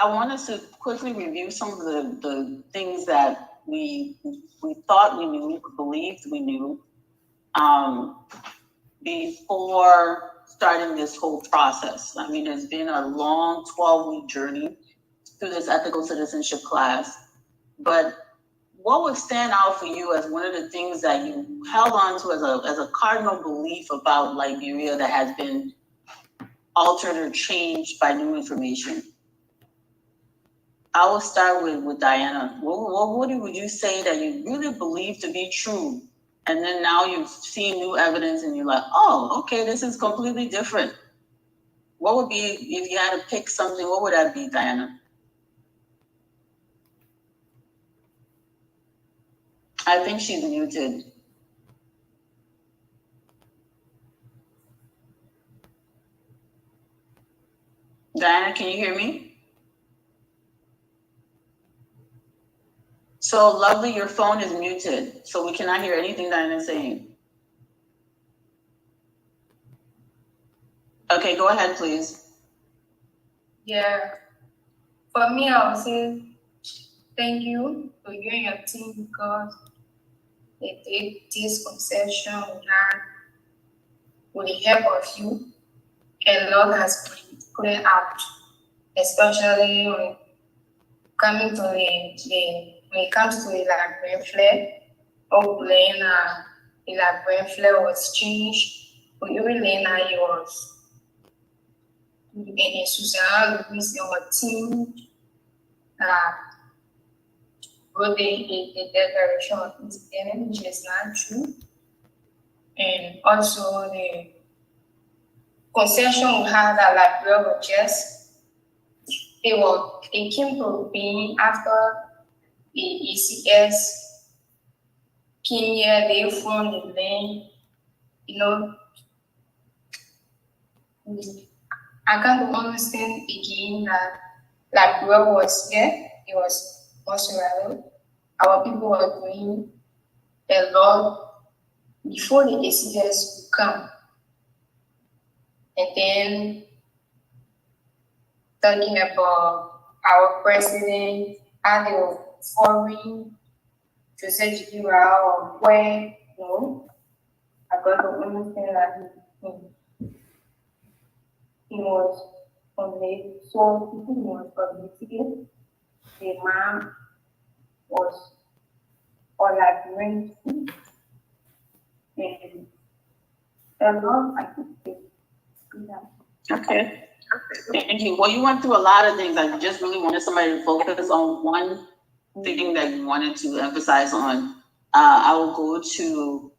I want us to quickly review some of the things that we thought we knew, believed we knew, before starting this whole process. I mean, it's been a long 12-week journey through this ethical citizenship class, but what would stand out for you as one of the things that you held on to as a cardinal belief about Liberia that has been altered or changed by new information? I will start with Diana. What would you say that you really believe to be true? And then now you've seen new evidence and you're like, oh, okay, this is completely different. What would be, if you had to pick something, what would that be, Diana? I think she's muted. Diana, can you hear me? So, Lovely, your phone is muted, so we cannot hear anything Diana's saying. Okay, go ahead, please. Yeah, for me, I would say thank you to you and your team because they did this conception with the help of you. A lot has been cleared out, especially when coming to when it comes to the Liberian flag, or when the Liberian flag was changed, we even learned how it was. And Susanna Louise and her team wrote the declaration of independence, which is not true. And also the concession we had that Liberia was just they came to being after the ECS came here, they formed the land, I can't understand again that Liberia was here, it was also relevant. Our people were doing a lot before the ECS would come. And then talking about our president, how they were foreign to such or where, I got to understand that he was on the so he was publicity. The man was on Liberian and a lot I could say. Okay. Thank you. Well, you went through a lot of things. I just really wanted somebody to focus on one thing that you wanted to emphasize on. I will go to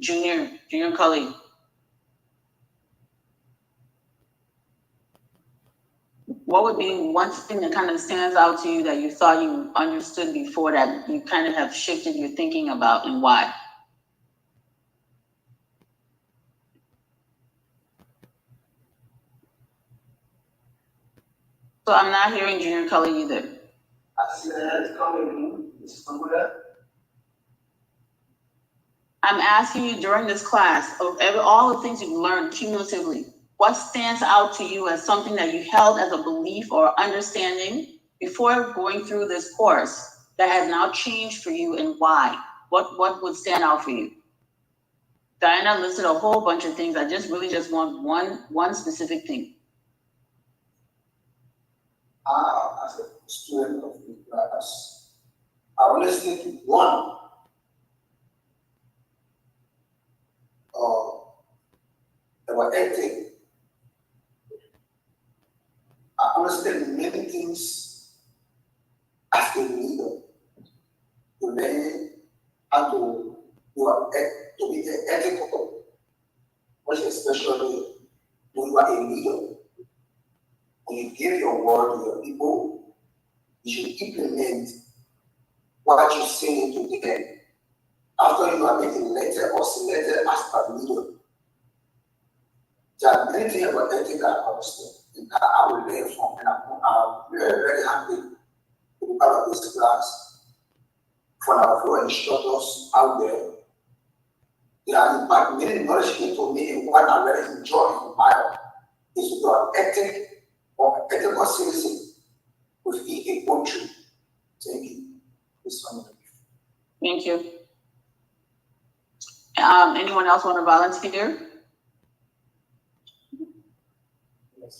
Junior Cully. What would be one thing that kind of stands out to you that you thought you understood before that you kind of have shifted your thinking about, and why? So I'm not hearing Junior Cully either. I see the hands coming. I'm asking you during this class, of all the things you've learned cumulatively, what stands out to you as something that you held as a belief or understanding before going through this course that has now changed for you, and why? What would stand out for you? Diana listed a whole bunch of things. I just want one specific thing. As a student of the class, I only stick to one. About ethic. I understand many things as a leader. To learn how to be ethical, most especially when you are a leader. When you give your word to your people, you should implement what you say to them. After you are making letter or selected as a leader, there are many things about ethics I understand and I will learn from, and I'm very, very happy to be part of this class. For our fellow instructors out there, they are imparting many knowledge into me, and what I really enjoy in my life is to do ethic or ethical citizen country. Thank you. Thank you. Anyone else want to volunteer? Yes.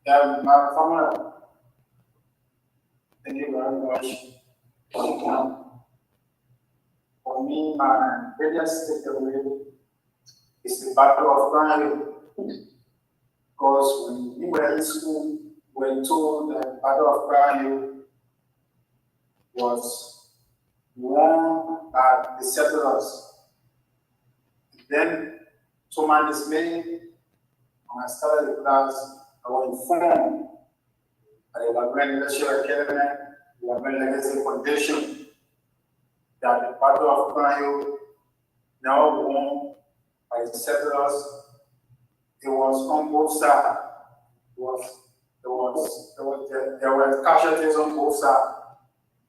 Yeah, my family. Thank you very much. For me, my greatest takeaway is the battle of crime. Because when we were in school, we were told that the battle of crime was won by the settlers. Then, to my dismay, when I started the class, I was informed by the Liberia National Academy, the Liberia Legacy Foundation, that the battle of crime now won by the settlers. It was on both sides. There were casualties on both sides.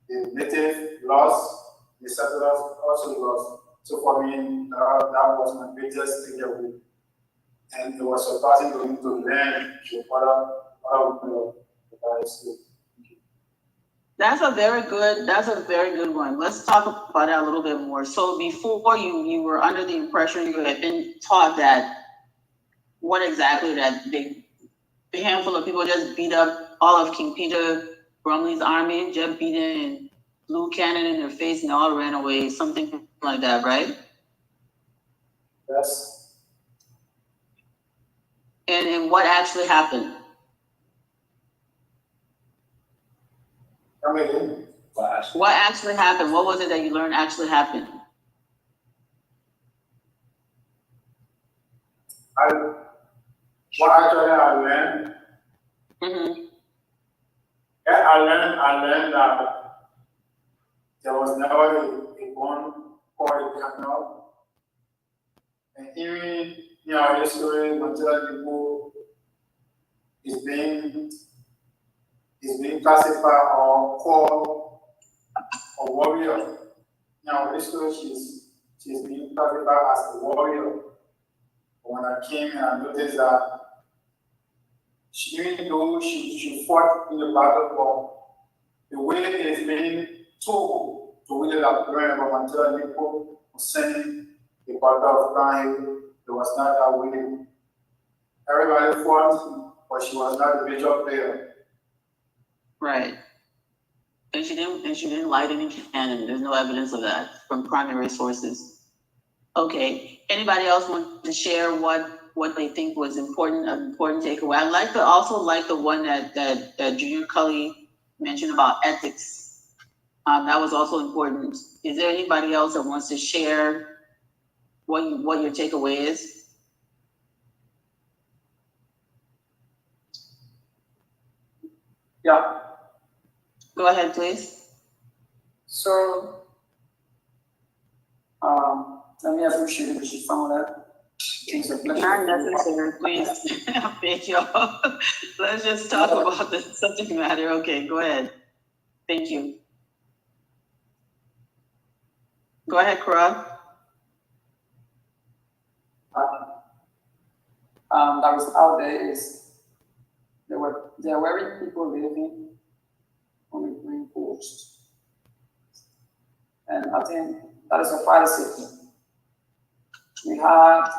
The native lost, the settlers also lost. So for me, that was my greatest takeaway. And it was surprising for me to learn the other people about the school. That's a very good one. Let's talk about that a little bit more. So before you were under the impression you had been taught that what exactly that the handful of people just beat up all of King Peter Brumley's army, just beat in and blew cannon in their face and all ran away, something like that, right? Yes. And what actually happened? Come again? What actually happened? What was it that you learned actually happened? What actually I learned? Mm-hmm. Yeah, I learned that there was never a gun called a canal. And even this story, Montella people is being classified or called a warrior. Now, this story, she's being classified as a warrior. But when I came and I noticed that even though she fought in the battle, but the way it is being told to really that learn about Montella people concerning the battle of crime, it was not that way. Everybody fought, but she was not the major player. Right. And she didn't light any cannon. There's no evidence of that from primary sources. Okay. Anybody else want to share what they think was an important takeaway? I also like the one that Junior Cully mentioned about ethics. That was also important. Is there anybody else that wants to share what your takeaway is? Yeah. Go ahead, please. So, let me appreciate it because she found that. It's a pleasure. Not necessary, please. Thank y'all. Let's just talk about the subject matter. Okay, go ahead. Thank you. Go ahead, Kara. That was out there is there were people living on the green coast. And I think that is a fallacy. We had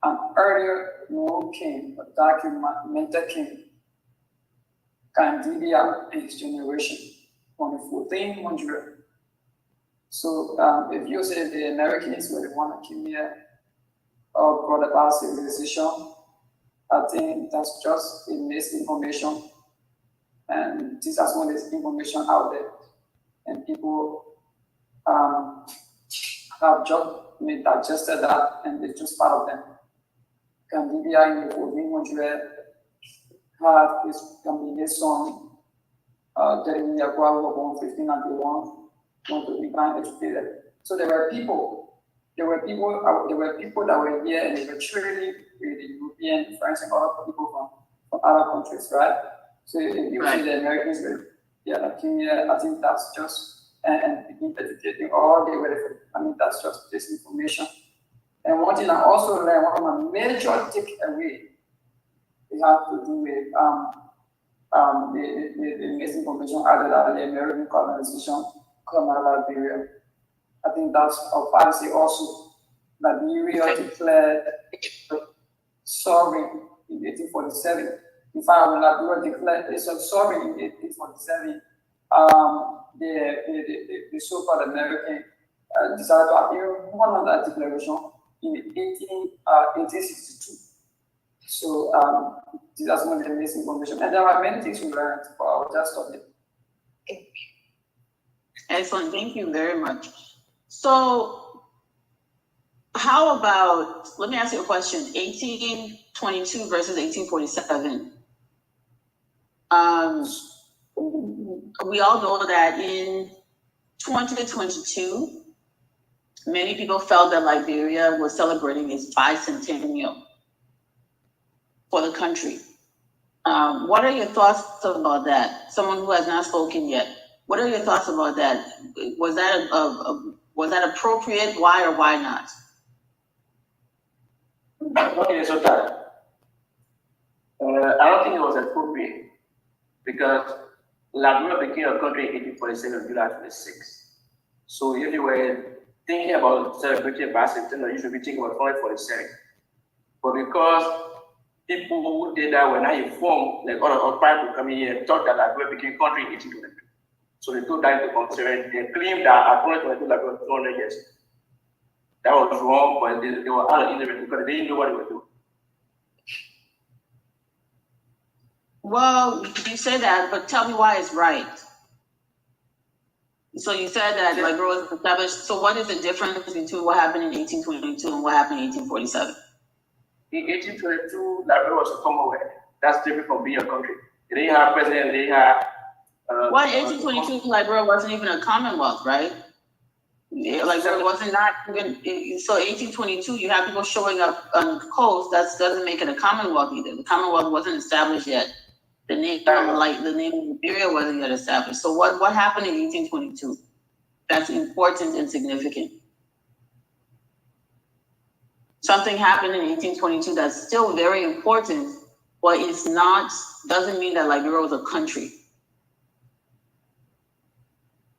an earlier known king, a documented king, Candidia and his generation on the 1400. So if you say the Americans were the one that came here or brought about civilization, I think that's just a misinformation. And this has one is information out there. And people have just digested that and it's just part of them. Candidia in the 1400 had his combination, Jeremiah was born 1591, want to become educated. So there were people that were here and they were trading with the European, French, and other people from other countries, right? So if you see the Americans were, came here, I think that's just and begin educating all the way. I mean, that's just disinformation. And one thing I also learned, one of my major takeaway, we have to do with the missing convention added that the American colonization come out of Liberia. I think that's a policy also. Liberia declared sovereign in 1847. In fact, when Liberia declared sovereign in 1847, the so-called American decided to appear one of that declaration in 1862. So that's one of the missing information. And there are many things we learned, but I will just stop there. Excellent, thank you very much. So how about, let me ask you a question, 1822 versus 1847. We all know that in 2022, many people felt that Liberia was celebrating its bicentennial for the country. What are your thoughts about that? Someone who has not spoken yet. What are your thoughts about that? Was that appropriate? Why or why not? Okay, so that I don't think it was appropriate because Liberia became a country in 1847, July 26. So if you were thinking about celebrating bicentennial, you should be thinking about 1847. But because people who did that were not informed, like other people coming here and thought that Liberia became country in 1822. So they took that into consideration. They claimed that at 2022 Liberia was 200 years. That was wrong, but they were out of ignorance because they didn't know what they were doing. Well, you say that, but tell me why it's right. So you said that Liberia was established. So what is the difference between what happened in 1822 and what happened in 1847? In 1822, Liberia was a Commonwealth. That's different from being a country. They didn't have president, they had. Well, in 1822, Liberia wasn't even a Commonwealth, right? Liberia wasn't not even. So 1822, you have people showing up on the coast. That doesn't make it a Commonwealth either. The Commonwealth wasn't established yet. The name of Liberia wasn't yet established. So what happened in 1822? That's important and significant. Something happened in 1822 that's still very important, but it's not, doesn't mean that Liberia was a country.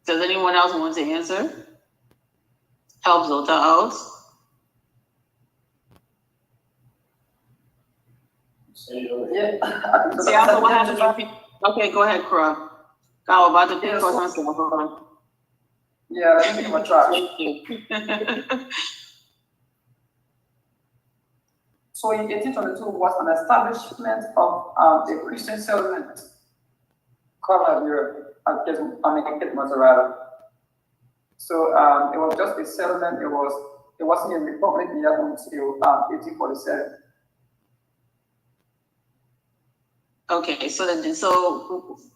Does anyone else want to answer? Help Zota out. Yeah. Siafa, what happened? Okay, go ahead, Kura. I was about to pick on Siafa. Yeah, let me give a try. Thank you. So in 1822 was an establishment of a Christian settlement called Liberia, Maserati. So it was just a settlement. It wasn't a republic yet until 1847. Okay, so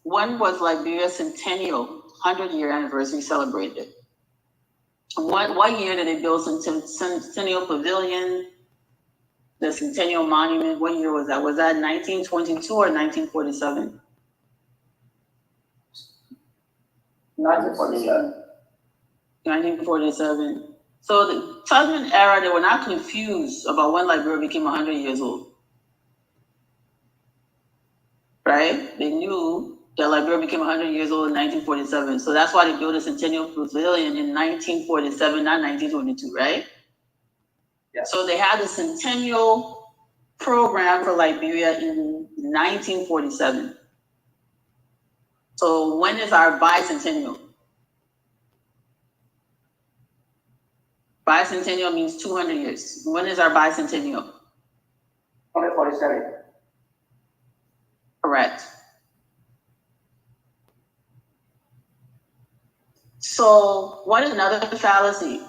when was Liberia's centennial 100-year anniversary celebrated? What year did they build Centennial Pavilion? The Centennial Monument, what year was that? Was that 1922 or 1947? 1947. 1947. So the Tubman era, they were not confused about when Liberia became 100 years old. Right? They knew that Liberia became 100 years old in 1947. So that's why they built a Centennial Pavilion in 1947, not 1922, right? Yeah. So they had the Centennial program for Liberia in 1947. So when is our bicentennial? Bicentennial means 200 years. When is our bicentennial? 147. Correct. So what is another fallacy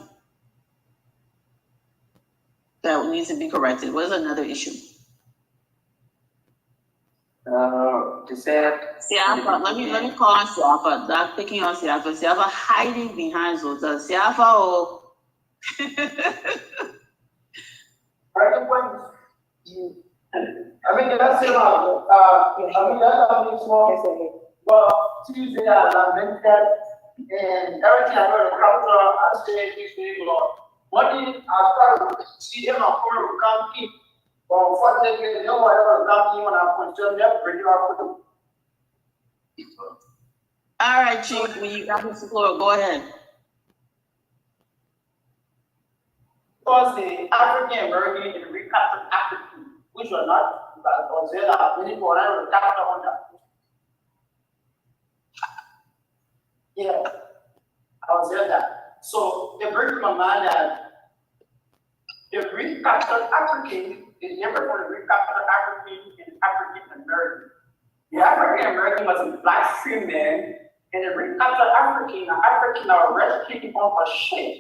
that needs to be corrected? What is another issue? They said. Siafa, let me call on Siafa. Not picking on Siafa. Siafa hiding behind Zota. Siafa, oh. I mean, that's it. Well, Tuesday I lamented and everything I heard about I said this day, Lord. What did I started to see him on for to come in? Well, unfortunately, no one ever come in when I put them there, bring it up with them. All right, Chief, when you got the floor, go ahead. Because the African American and recaptured African, which were not considered many foreign recaptured on that. Yeah, I was there that. So it brings to my mind that the recaptured African is different from the recaptured African and African American. The African American was a black free man, and the recaptured African are rescued on a ship.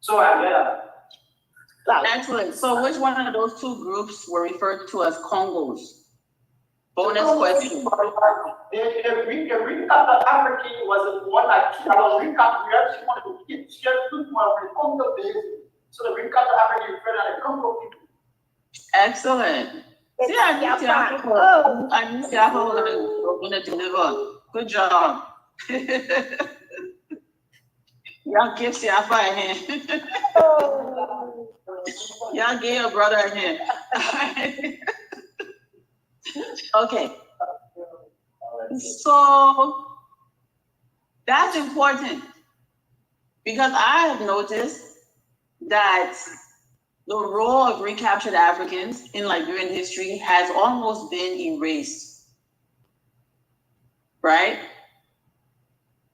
So I get that. Excellent. So which one of those two groups were referred to as Congos? Bonus question. The recaptured African was the one that was recaptured. She wanted to keep people on the Congo base. So the recaptured African referred to the Congo people. Excellent. See, I knew Yahoo was going to deliver. Good job. Y'all give Siafa a hand. Y'all give your brother a hand. Okay. So that's important because I have noticed that the role of recaptured Africans in Liberian history has almost been erased, right?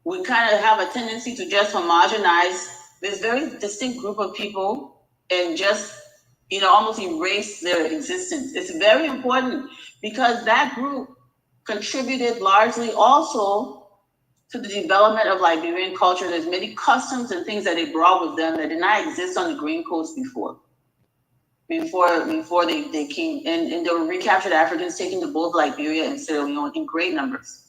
We kind of have a tendency to just homogenize this very distinct group of people and just, almost erase their existence. It's very important because that group contributed largely also to the development of Liberian culture. There's many customs and things that they brought with them that did not exist on the Green Coast before they came. And there were recaptured Africans taken to both Liberia and Sierra Leone in great numbers.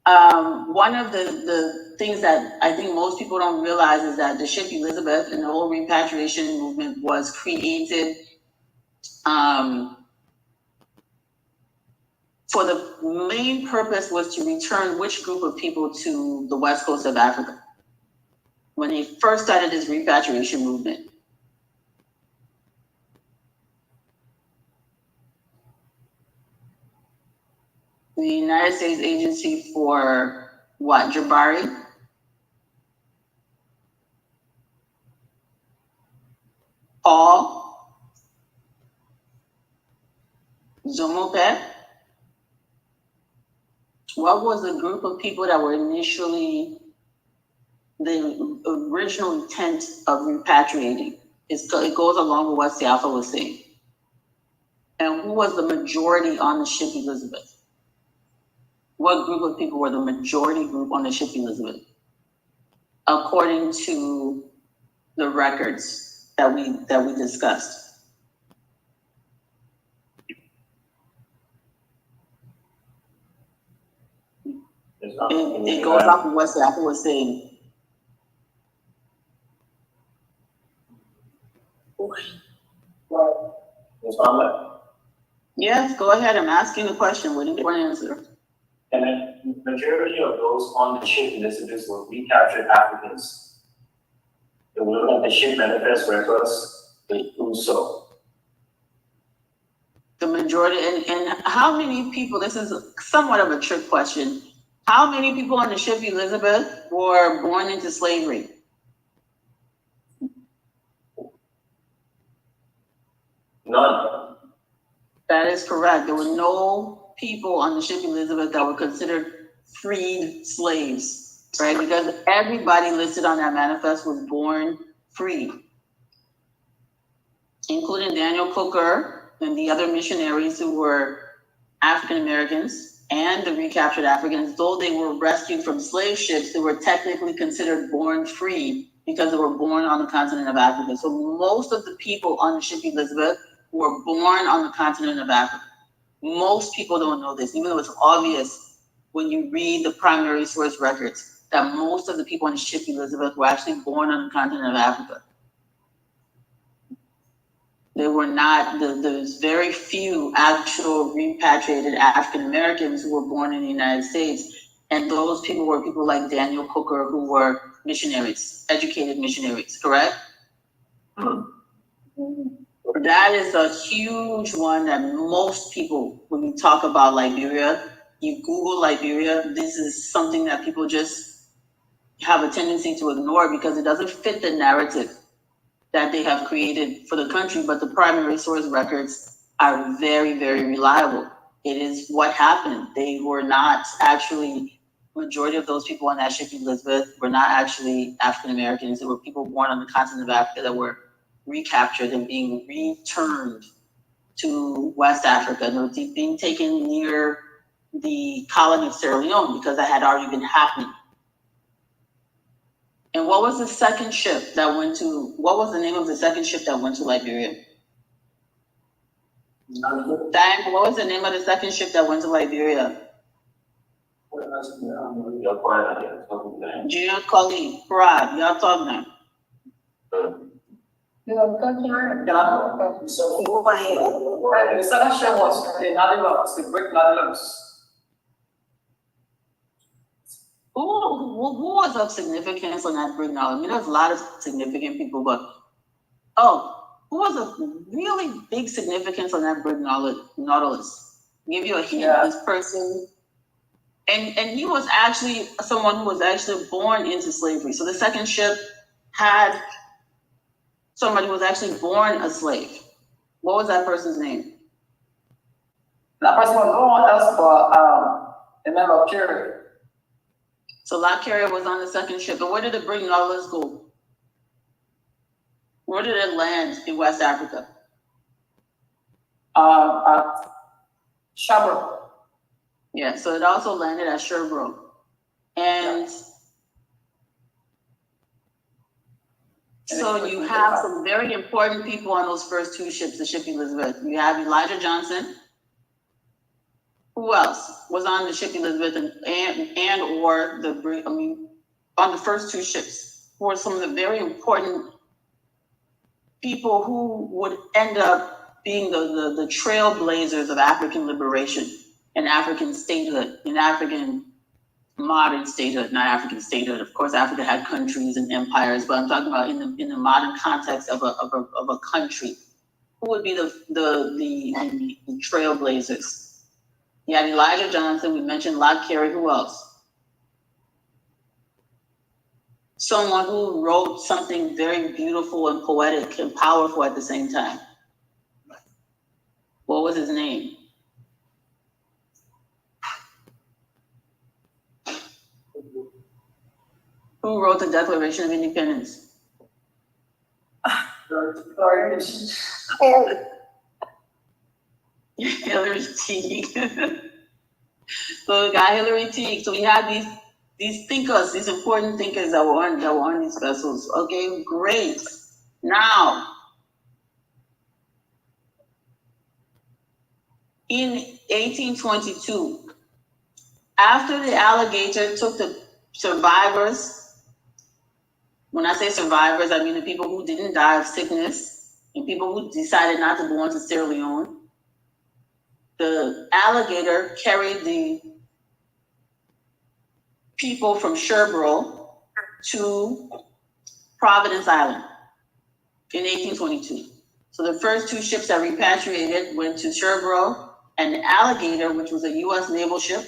One of the things that I think most people don't realize is that the ship Elizabeth and the whole repatriation movement was created for the main purpose was to return which group of people to the west coast of Africa when they first started this repatriation movement. The United States Agency for what? Jabari? Paul? Zomope? What was the group of people that were initially the original intent of repatriating? It goes along with what Siafa was saying. And who was the majority on the ship Elizabeth? What group of people were the majority group on the ship Elizabeth? According to the records that we discussed. It goes off of what Siafa was saying. Yes, go ahead. I'm asking the question. Waiting for an answer. And the majority of those on the ship Elizabeth were recaptured Africans. If we look at the ship manifest records, they do so. The majority, and how many people, this is somewhat of a trick question, how many people on the ship Elizabeth were born into slavery? None. That is correct. There were no people on the ship Elizabeth that were considered freed slaves, right? Because everybody listed on that manifest was born free, including Daniel Cooker and the other missionaries who were African Americans and the recaptured Africans. Though they were rescued from slave ships, they were technically considered born free because they were born on the continent of Africa. So most of the people on the ship Elizabeth were born on the continent of Africa. Most people don't know this, even though it's obvious when you read the primary source records, that most of the people on the ship Elizabeth were actually born on the continent of Africa. They were not, there's very few actual repatriated African Americans who were born in the United States. And those people were people like Daniel Cooker, who were missionaries, educated missionaries, correct? That is a huge one that most people, when you talk about Liberia, you Google Liberia, this is something that people just have a tendency to ignore because it doesn't fit the narrative that they have created for the country, but the primary source records are very, very reliable. It is what happened. They were not actually, majority of those people on that ship, Elizabeth, were not actually African Americans. They were people born on the continent of Africa that were recaptured and being returned to West Africa. They were being taken near the colony of Sierra Leone because that had already been happening. And what was the second ship that went to, what was the name of the second ship that went to Liberia? Diane, what was the name of the second ship that went to Liberia? Junior Kali, Pride, y'all talking now. So go ahead. The second ship was the Nautilus, the Great Nautilus. Who was of significance on that brig now? I mean, there's a lot of significant people, but who was of really big significance on that brig Nautilus? Give you a hint. Yeah. This person, and he was actually someone who was actually born into slavery. So the second ship had somebody who was actually born a slave. What was that person's name? That person was born as for the member of Carrier. So Lock Carrier was on the second ship. But where did the brig Nautilus go? Where did it land in West Africa? At Shabro. Yeah, so it also landed at Sherbrooke. And so you have some very important people on those first two ships, the ship Elizabeth. You have Elijah Johnson. Who else was on the ship Elizabeth and or the brig? I mean, on the first two ships, who were some of the very important people who would end up being the trailblazers of African liberation and African statehood, in African modern statehood, not African statehood. Of course, Africa had countries and empires, but I'm talking about in the modern context of a country. Who would be the trailblazers? You had Elijah Johnson, we mentioned Lock Carey, who else? Someone who wrote something very beautiful and poetic and powerful at the same time. What was his name? Who wrote the Declaration of Independence? Hillary Teague. So we got Hillary Teague. So we had these thinkers, these important thinkers that were on these vessels. Okay, great. Now, in 1822, after the alligator took the survivors, when I say survivors, I mean the people who didn't die of sickness and people who decided not to go on to Sierra Leone, the alligator carried the people from Sherbrooke to Providence Island in 1822. So the first two ships that repatriated went to Sherbrooke, and the Alligator, which was a U.S. naval ship,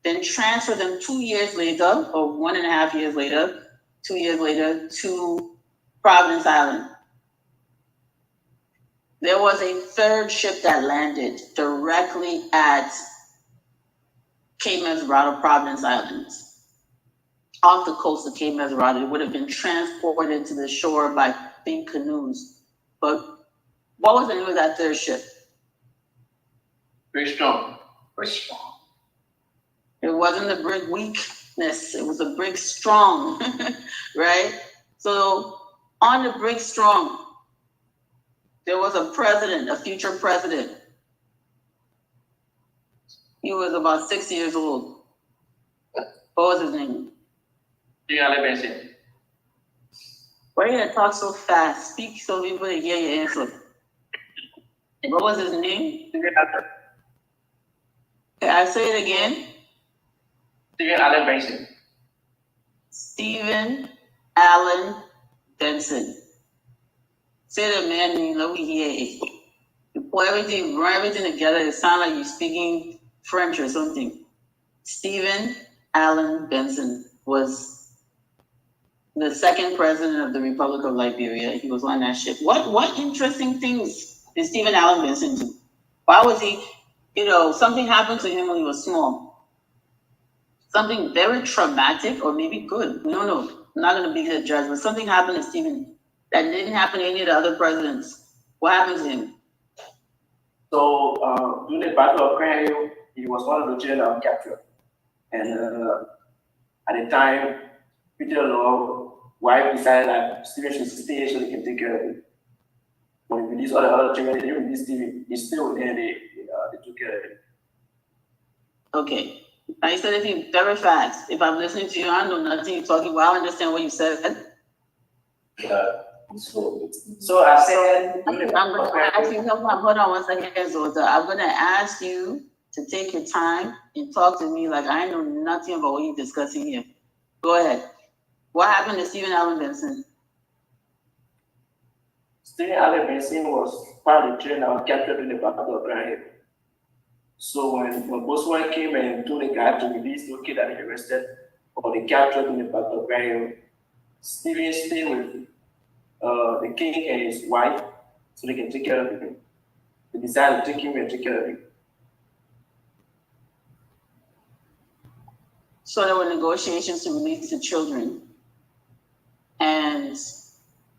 then transferred them 2 years later, or 1.5 years later, 2 years later, to Providence Island. There was a third ship that landed directly at Cape Mesrado, Providence Islands, off the coast of Cape Mesrado. It would have been transported to the shore by big canoes. But what was the name of that third ship? Very strong. It wasn't the brig Weakness, it was the brig Strong, right? So on the brig Strong, there was a president, a future president. He was about 6 years old. What was his name? Why do you talk so fast? Speak so people can hear your answer. What was his name? Okay, I say it again. Stephen Allen Benson. Say the man name, let me hear it. You put everything, run everything together, it sounds like you're speaking French or something. Stephen Allen Benson was the second president of the Republic of Liberia. He was on that ship. What interesting things did Stephen Allen Benson do? Why was he, something happened to him when he was small. Something very traumatic or maybe good. We don't know. I'm not going to be the judge, but something happened to Stephen that didn't happen to any of the other presidents. What happened to him? So during the Battle of Grand Hill, he was one of the generals captured. And at the time, Peter Law, wife decided that Stephen should stay so he can take care of it. When he released all the other children, they didn't release Stephen. He's still there, they took care of it. Okay. Now you said anything very fast. If I'm listening to you, I don't know nothing you're talking about. I understand what you said. So I said, I'm going to ask you, hold on 1 second, Zolta. I'm going to ask you to take your time and talk to me like I know nothing about what you're discussing here. Go ahead. What happened to Stephen Allen Benson? Stephen Allen Benson was part of the train that was captured in the Battle of Grand Hill. So when Boswell came and told the guy to release the kid that he arrested or they captured in the Battle of Grand Hill, Stephen stayed with the king and his wife so they can take care of him. They decided to take him and take care of him. So there were negotiations to release the children, and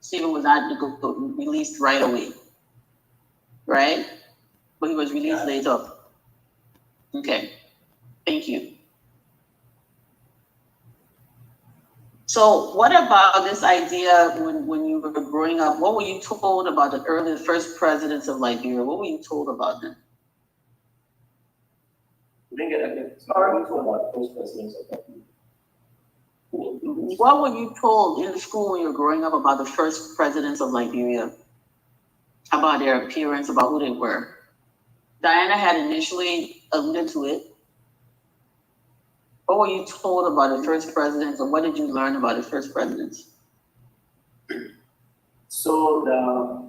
Stephen was not released right away, right? But he was released later. Okay, thank you. So what about this idea when you were growing up? What were you told about the first presidents of Liberia? What were you told about them? What were you told in school when you were growing up about the first presidents of Liberia? About their appearance, about who they were? Diana had initially alluded to it. What were you told about the first presidents, or what did you learn about the first presidents? So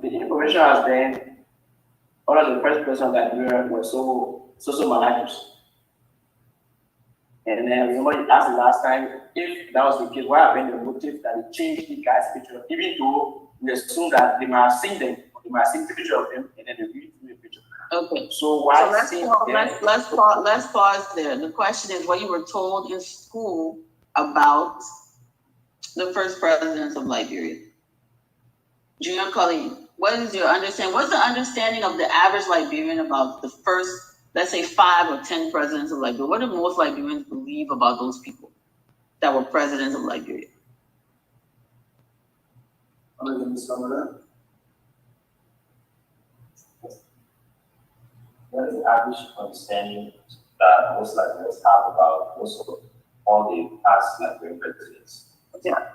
the information has been, all of the first presidents of Liberia were so malicious. And then remember you asked the last time, if that was the case, what happened the motive that they changed the guy's picture, even though we assume that they might have seen them, they might have seen the picture of them, and then they read the picture. Okay. So why let's pause there. The question is what you were told in school about the first presidents of Liberia. Junior Colleen, what is your understanding? What's the understanding of the average Liberian about the first, let's say 5 or 10 presidents of Liberia? What do most Liberians believe about those people that were presidents of Liberia? What is the average understanding that most Liberians have about also all the past Liberian presidents? Yeah.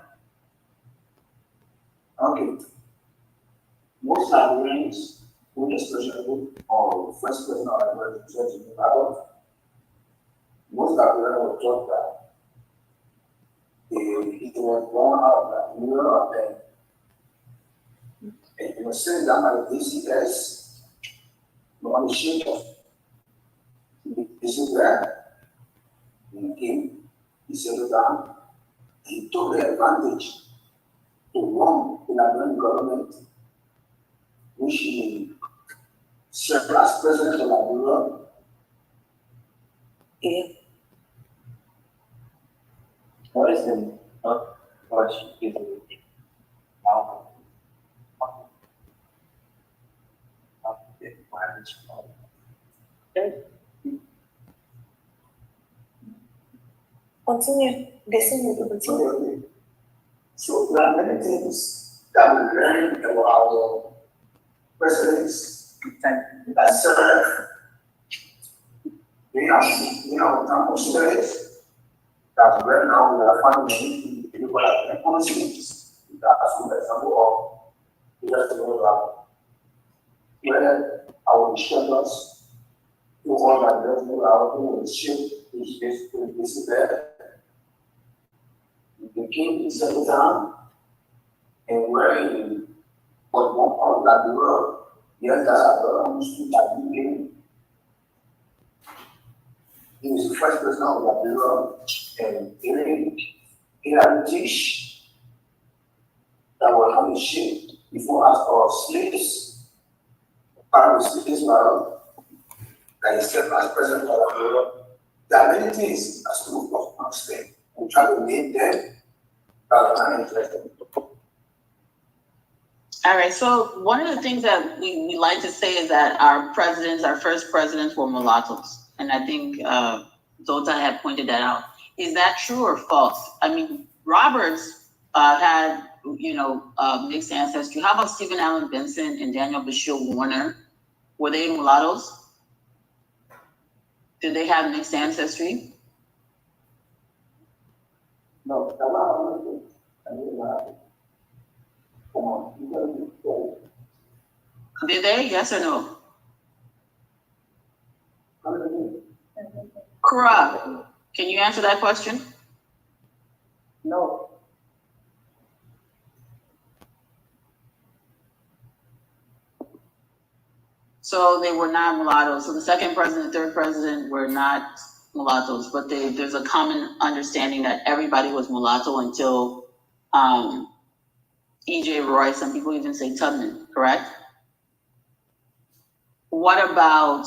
Okay. Most Liberians, who especially or first president of Liberia, most Liberians were taught that he was born out of Liberia and he was sent down by the DCS. On the ship of this is where he came, he settled down, he took the advantage to run the Liberian government, which he served as president of Liberia. Yeah. What is the what is now? Continue. Continue. So there are many things that we learn about our presidents that serve. We have demonstrated that right now we are finding people like policies. That's an example of just where our instructors do all that level, our own ship is there. The king is settled down, and where he But one part of Liberia, yes, that's understood that he was the first president of Liberia, and he had a dish that were having shit before us our slaves. Part of the slaves were that he said as president of Liberia. There are many things as to understand. We try to name them rather than address them. All right, so one of the things that we like to say is that our first presidents were mulattoes. And I think Zoltan had pointed that out. Is that true or false? I mean, Roberts had, mixed ancestry. How about Stephen Allen Benson and Daniel Bashir Warner? Were they mulattoes? Did they have mixed ancestry? No, come on, you gotta be fair. Did they? Yes or no? Kara, can you answer that question? No. So they were not mulattoes. So the second president, third president were not mulattoes, but there's a common understanding that everybody was mulatto until E.J. Roy. Some people even say Tubman, correct? What about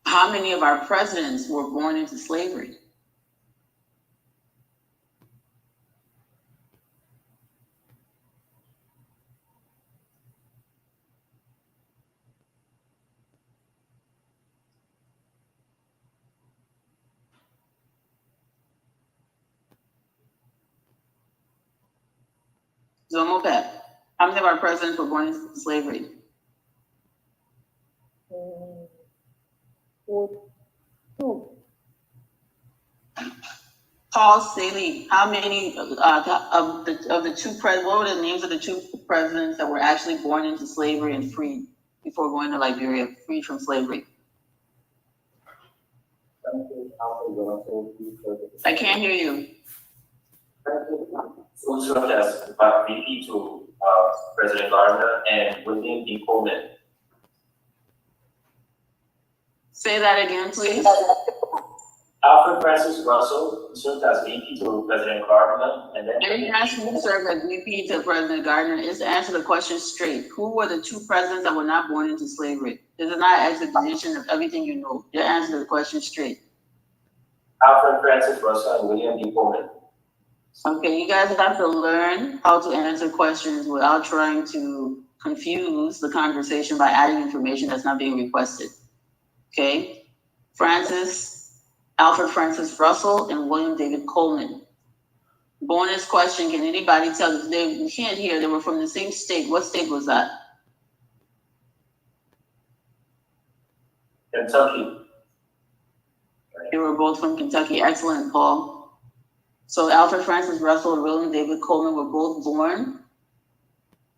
how many of our presidents were born into slavery? Zomopet, how many of our presidents were born into slavery? Two. Paul Staley, how many of the two what were the names of the two presidents that were actually born into slavery and freed before going to Liberia, freed from slavery? I can't hear you. Who served as VP to President Gardner and William D. Coleman. Say that again, please. Alfred Francis Russell served as VP to President Gardner, and then. I didn't ask who served as VP to President Gardner. Is to answer the question straight. Who were the two presidents that were not born into slavery? This is not an exposition of everything you know. Just answer the question straight. Alfred Francis Russell and William D. Coleman. Okay, you guys have to learn how to answer questions without trying to confuse the conversation by adding information that's not being requested. Okay, Alfred Francis Russell and William David Coleman. Bonus question, can anybody tell us? You can't hear, they were from the same state. What state was that? Kentucky. They were both from Kentucky. Excellent, Paul. So Alfred Francis Russell and William David Coleman were both born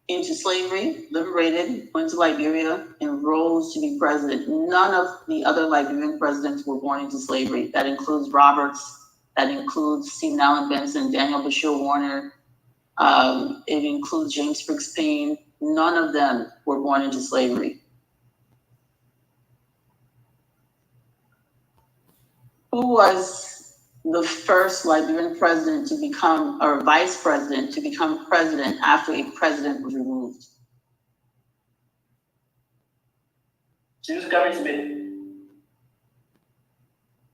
into slavery, liberated, went to Liberia, and rose to be president. None of the other Liberian presidents were born into slavery. That includes Roberts, that includes Stephen Allen Benson, Daniel Bashir Warner, it includes James Briggs Payne. None of them were born into slavery. Who was the first Liberian president to become, or vice president to become president after a president was removed? James Garvey Smith.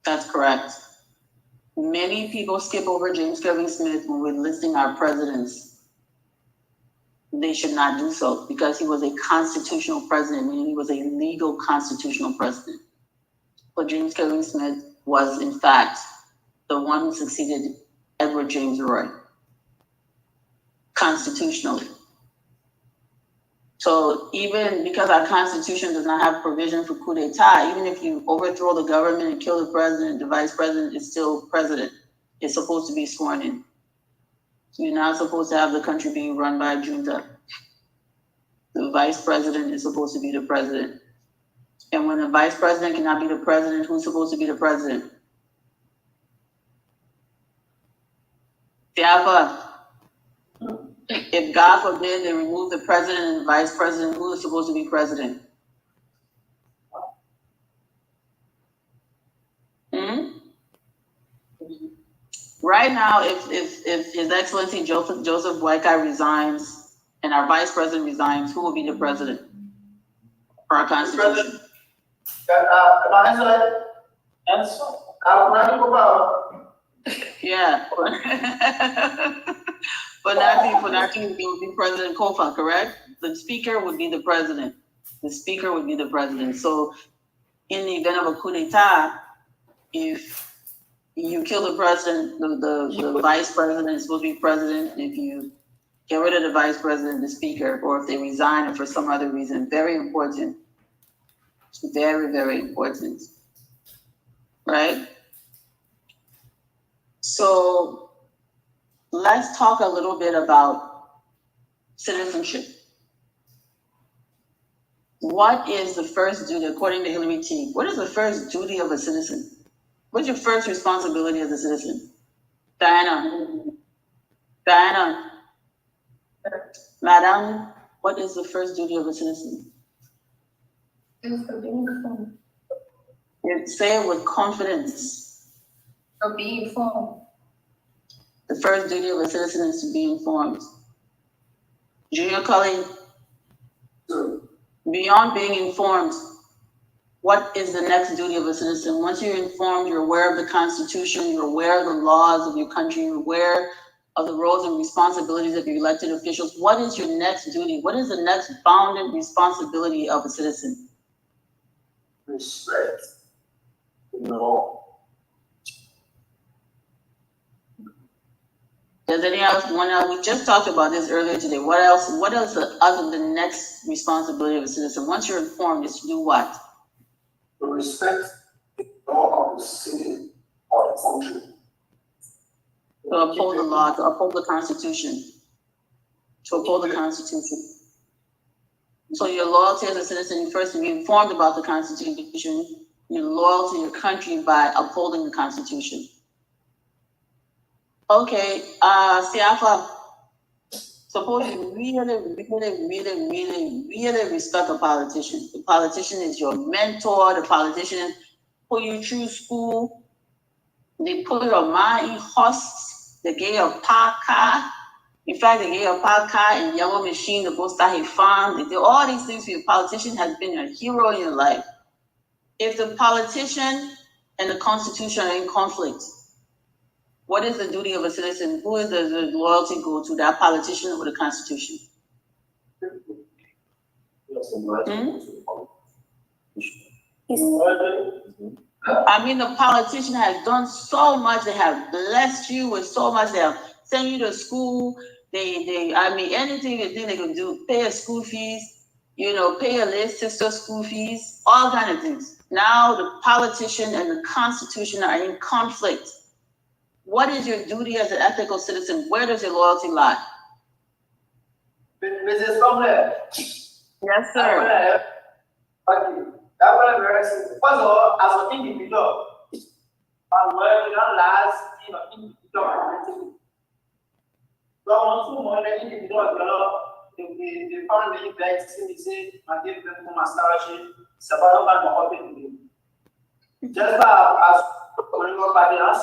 That's correct. Many people skip over James Garvey Smith when we're listing our presidents. They should not do so because he was a constitutional president, meaning he was a legal constitutional president. But James Garvey Smith was, in fact, the one who succeeded Edward James Roy constitutionally. So even because our constitution does not have provision for coup d'etat, even if you overthrow the government and kill the president, the vice president is still president. It's supposed to be sworn in. You're not supposed to have the country being run by a junta. The vice president is supposed to be the president. And when the vice president cannot be the president, who's supposed to be the president? Tiafa, If God forbid they remove the president and the vice president, who is supposed to be president? Right now, if His Excellency Joseph Boakai resigns and our vice president resigns, who will be the president for our constitution? Yeah. Funaki will be President Kofa, correct? The speaker would be the president. The speaker would be the president. So in the event of a coup d'etat, if you kill the president, the vice president is supposed to be president. If you get rid of the vice president, the speaker, or if they resign or for some other reason, very important. Very, very important. Right? So let's talk a little bit about citizenship. What is the first duty, according to Hillary T? What is the first duty of a citizen? What's your first responsibility as a citizen? Diana. Madam, what is the first duty of a citizen? To be informed. Say it with confidence. To be informed. The first duty of a citizen is to be informed. Junior Cully, beyond being informed, what is the next duty of a citizen? Once you're informed, you're aware of the Constitution, you're aware of the laws of your country, you're aware of the roles and responsibilities of your elected officials. What is your next duty? What is the next bounded responsibility of a citizen? Respect the law. Does anyone else? We just talked about this earlier today. What else? What else other than the next responsibility of a citizen? Once you're informed, is to do what? To respect the law of the city or the country. To uphold the law, to uphold the Constitution. To uphold the Constitution. So your loyalty as a citizen, you first to be informed about the Constitution. You're loyal to your country by upholding the Constitution. Okay, Siafa, suppose you really respect a politician. The politician is your mentor. The politician put you through school. They put your mind in hosts. They gave you a park car. In fact, they gave you a park car and yellow machine to go start a farm. They did all these things for you. Politician has been a hero in your life. If the politician and the Constitution are in conflict, what is the duty of a citizen? Who is the loyalty go to, that politician or the Constitution? I mean, the politician has done so much. They have blessed you with so much. They have sent you to school. I mean, anything they think they can do, pay your school fees, pay your little sister school fees, all kind of things. Now the politician and the Constitution are in conflict. What is your duty as an ethical citizen? Where does your loyalty lie? Mrs. Comler. Yes, sir. Okay. That was very simple. First of all, as an individual, I'm working on last, individual. So on two more individual, the family banks say, I give them my scholarship, just as I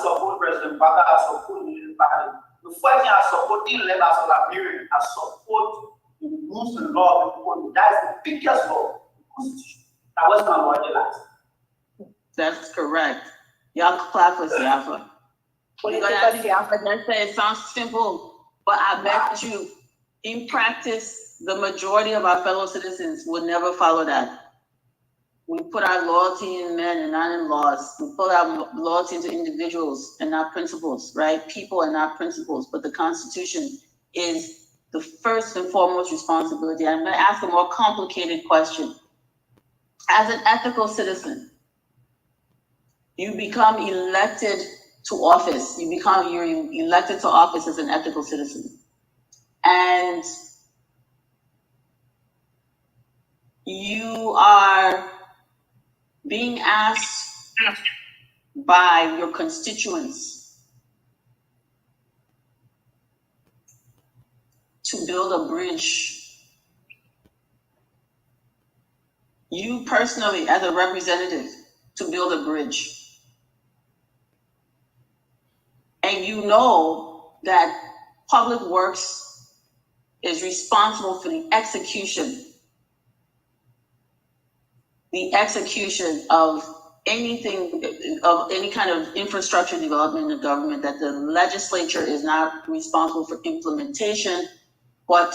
support President Baka, I support the party. The first thing I support the levels of Liberia, I support the rules and law of the country. That's the biggest law of the Constitution. That was my word last. That's correct. Y'all clap for Siafa. It sounds simple, but I bet you, in practice, the majority of our fellow citizens would never follow that. We put our loyalty in men and not in laws. We put our loyalty into individuals and not principles, right? People and not principles. But the Constitution is the first and foremost responsibility. I'm going to ask a more complicated question. As an ethical citizen, you become elected to office. You're elected to office as an ethical citizen. And you are being asked by your constituents to build a bridge, you personally as a representative to build a bridge, and you know that Public Works is responsible for the execution of anything, of any kind of infrastructure development in the government, that the legislature is not responsible for implementation, but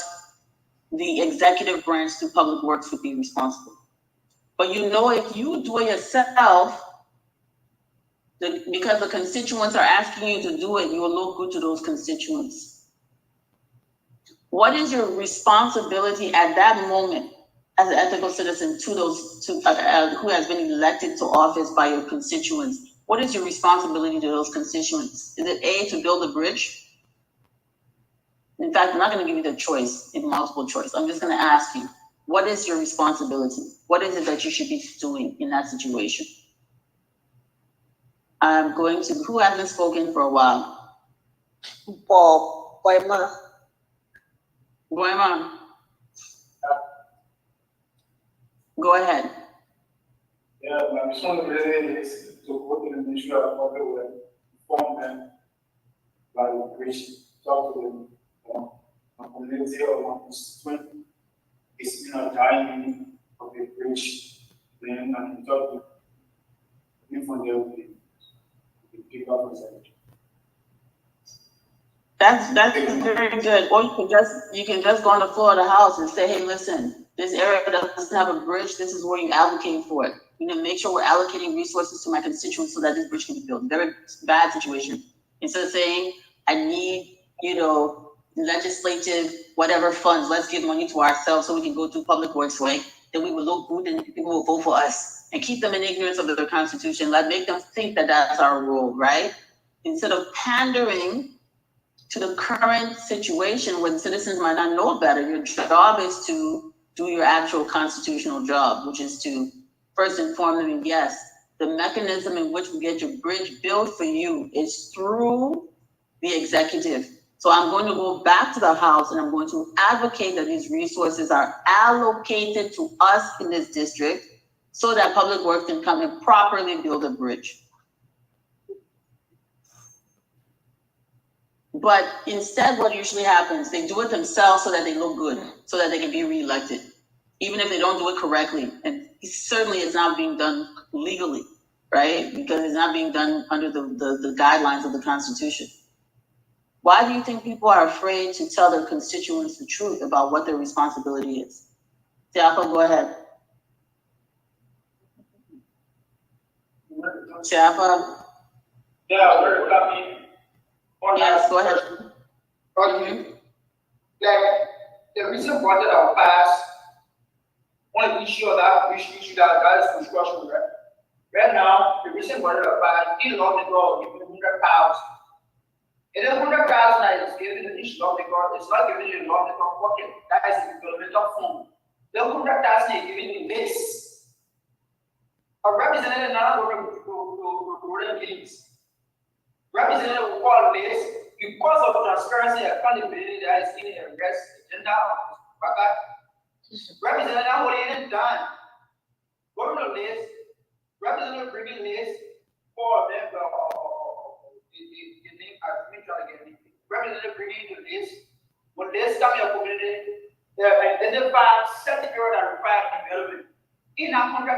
the executive branch through Public Works would be responsible. But you know, if you do it yourself, because the constituents are asking you to do it, you will look good to those constituents. What is your responsibility at that moment as an ethical citizen to those who has been elected to office by your constituents? What is your responsibility to those constituents? Is it A, to build a bridge? In fact, I'm not going to give you the choice in multiple choice. I'm just going to ask you, what is your responsibility? What is it that you should be doing in that situation? I'm going to, who hasn't spoken for a while? Boyma. Go ahead. Yeah, my mission really is to work in the Ministry of Public Works, inform them by preach, talk to them, my community or my constituent is dying of the bridge, then I can talk to them from there with the people of the That's very good. Or you can just go on the floor of the House and say, hey, listen, this area doesn't have a bridge. This is where you allocate for it. Make sure we're allocating resources to my constituents so that this bridge can be built. Very bad situation. Instead of saying, I need, legislative, whatever funds, let's give money to ourselves so we can go through Public Works, right? Then we will look good and people will vote for us, and keep them in ignorance of the Constitution. Make them think that that's our role, right? Instead of pandering to the current situation when citizens might not know better, your job is to do your actual constitutional job, which is to first inform them, yes, the mechanism in which we get your bridge built for you is through the executive. So I'm going to go back to the House and I'm going to advocate that these resources are allocated to us in this district so that Public Works can come and properly build a bridge. But instead, what usually happens, they do it themselves so that they look good, so that they can be reelected, even if they don't do it correctly. And certainly it's not being done legally, right? Because it's not being done under the guidelines of the Constitution. Why do you think people are afraid to tell their constituents the truth about what their responsibility is? Tiafa, go ahead. Tiafa? Yeah, we're coming. Yes, go ahead. Okay. Like, the recent budget that passed, one issue that is construction, right? Right now, the recent budget that passed, in law the law, given 100,000. And then 100,000 is given in each law the law, it's not given in law the law pocket. That is the developmental fund. The 100,000 is given in this. A representative now going to meetings. Representative will call this because of transparency and accountability that is in the arrest agenda of this representative what he done. Go to the list, representative bringing list for them the name representative bringing the list. When list come your community, they identify certain areas that require development. In 100,000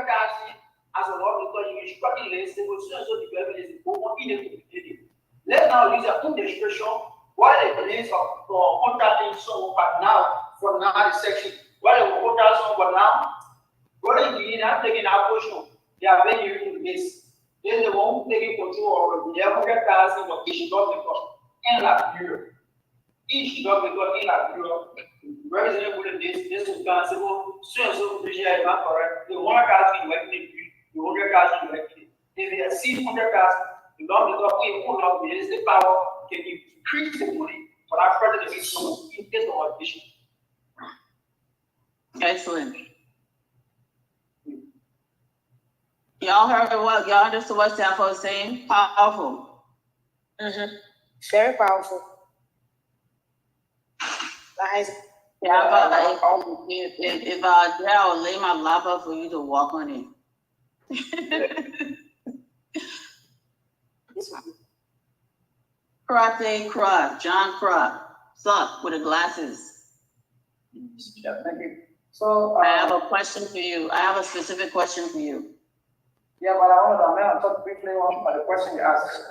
as a law because you instruct the list, they will also development is important in the community. Let's now use a full description what the place of contracting someone but now for now the section. What they will contract someone but now, what they need not taking our portion, they are very using this. Then they won't take control of the 100,000 of each dog because in Liberia. Each dog because in Liberia, representative with this is responsible, so visual correct. The 100,000 working, the 100,000 working. If they see 100,000, the law is the power can increase the money, but I've heard it is so in case of audition. Excellent. Y'all heard what y'all understood what Tiafa was saying? Powerful. Very powerful. Yeah, if there, I'll lay my lap up for you to walk on it. Karate Krop, John Krop, suck with the glasses. Yeah, thank you. So I have a question for you. I have a specific question for you. yeah, but I want to talk briefly on the question you asked.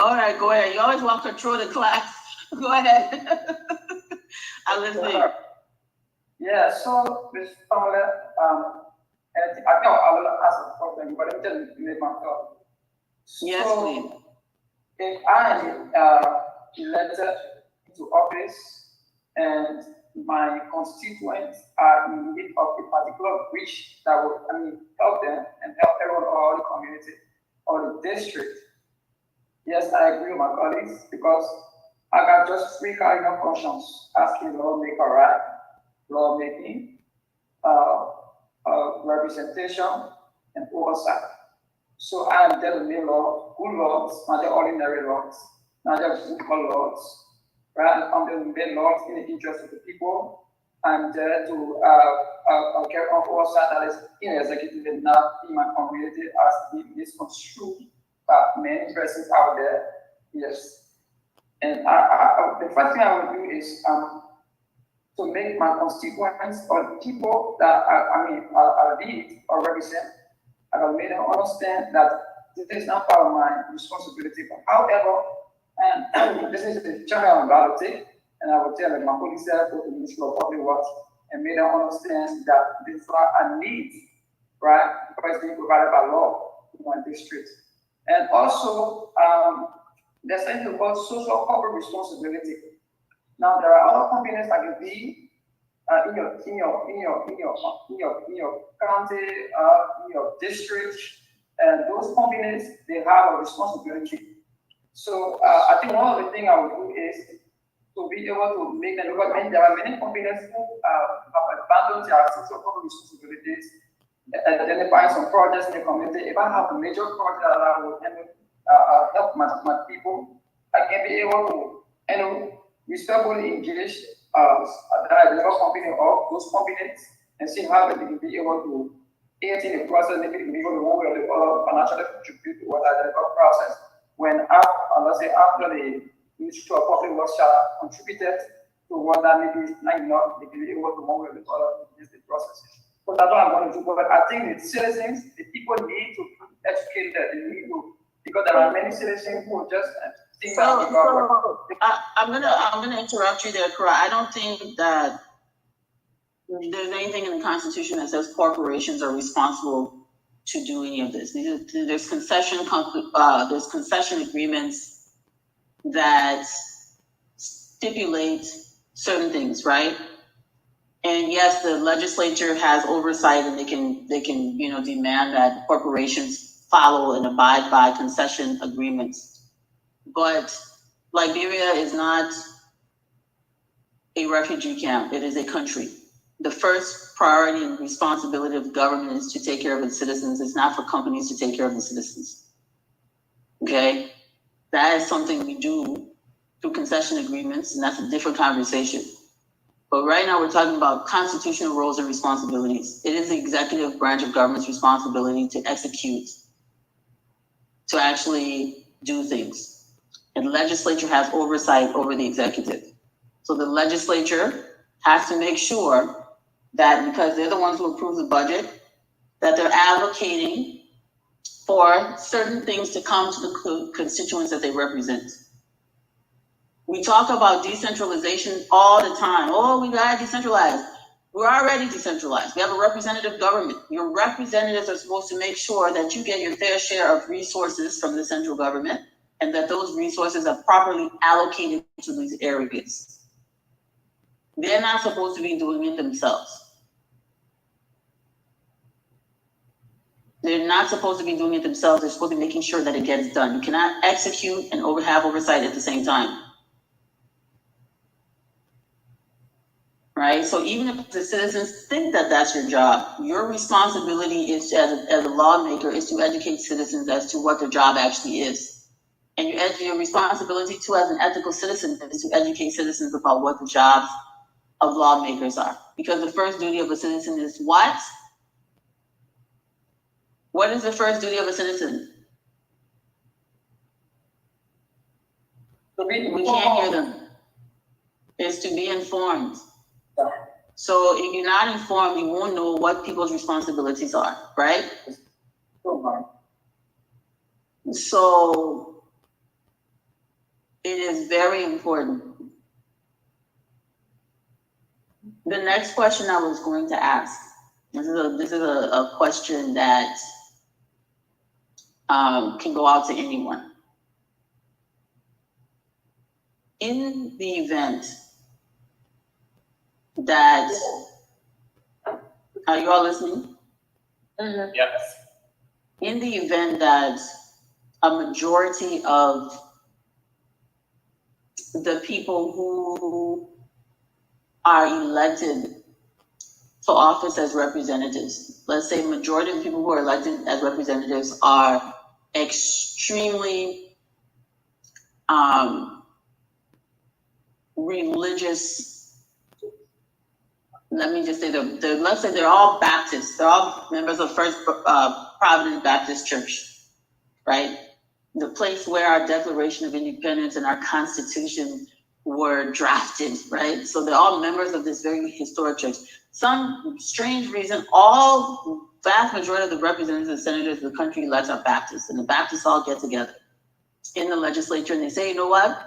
All right, go ahead. You always want to control the class. Go ahead. I listen. Yeah, so Ms. Pamela, and I think I will ask a question, but let me just make my thought. Yes, So, please. if I am elected into office and my constituents are in need of a particular bridge that would, help them and help everyone or the community or the district, yes, I agree with my colleagues because I got just three cardinal functions: asking lawmaker right, lawmaking, representation, and oversight. So I am there to make law, good laws, not just ordinary laws, not just simple laws, right? I'm there to make laws in the interest of the people. I'm there to carry on oversight that is in the executive and not in my community as being misconstrued by many persons out there. Yes. And the first thing I will do is to make my constituents or the people that I lead or represent, I will make them understand that this is not part of my responsibility. But however, and this is the general reality, and I will tell them my police go to the Ministry of Public Works and make them understand that this is a need, right? Because it's being provided by law in one district. And also, there's something about social corporate responsibility. Now there are other companies that can be in your county, in your district, and those companies they have a responsibility. So I think one of the things I would do is to be able to make them look at. There are many companies who have abandoned their social corporate responsibilities, identifying some projects in the community. If I have a major project that I would help my people, I can be able to respectfully engage the company or those companies and see how they can be able to aid in the process, maybe be able to work with the other financially contribute to what I did process. When let's say after the Ministry of Public Works contributed to what that maybe is not enough, they can be able to work with the other process. So that's what I'm going to do. But I think the citizens, the people need to be educated. They need to, because there are many citizens who just think that. I'm gonna interrupt you there, Kara. I don't think that there's anything in the Constitution that says corporations are responsible to do any of this. There's concession agreements that stipulate certain things, right? And yes, the legislature has oversight, and they can demand that corporations follow and abide by concession agreements. But Liberia is not a refugee camp; it is a country. The first priority and responsibility of government is to take care of its citizens. It's not for companies to take care of the citizens. Okay? That is something we do through concession agreements, and that's a different conversation. But right now we're talking about constitutional roles and responsibilities. It is the executive branch of government's responsibility to execute, to actually do things. And the legislature has oversight over the executive. So the legislature has to make sure that, because they're the ones who approve the budget, that they're allocating for certain things to come to the constituents that they represent. We talk about decentralization all the time. Oh, we gotta decentralize. We're already decentralized. We have a representative government. Your representatives are supposed to make sure that you get your fair share of resources from the central government, and that those resources are properly allocated to these areas. They're not supposed to be doing it themselves. They're not supposed to be doing it themselves. They're supposed to be making sure that it gets done. You cannot execute and have oversight at the same time. Right? So even if the citizens think that that's your job, your responsibility is as a lawmaker is to educate citizens as to what their job actually is. And your responsibility too as an ethical citizen is to educate citizens about what the jobs of lawmakers are. Because the first duty of a citizen is what? What is the first duty of a citizen? We can't hear them. It's to be informed. So if you're not informed, you won't know what people's responsibilities are, right? So it is very important. The next question I was going to ask, this is a question that can go out to anyone. In the event that, are you all listening? Mhm. Yes. In the event that a majority of the people who are elected to office as representatives, let's say majority of the people who are elected as representatives are extremely religious. Let me just say let's say they're all Baptists. They're all members of First Providence Baptist Church, right? The place where our Declaration of Independence and our Constitution were drafted, right? So they're all members of this very historic church. Some strange reason, vast majority of the representatives and senators of the country elects are Baptists, and the Baptists all get together in the legislature and they say, you know what?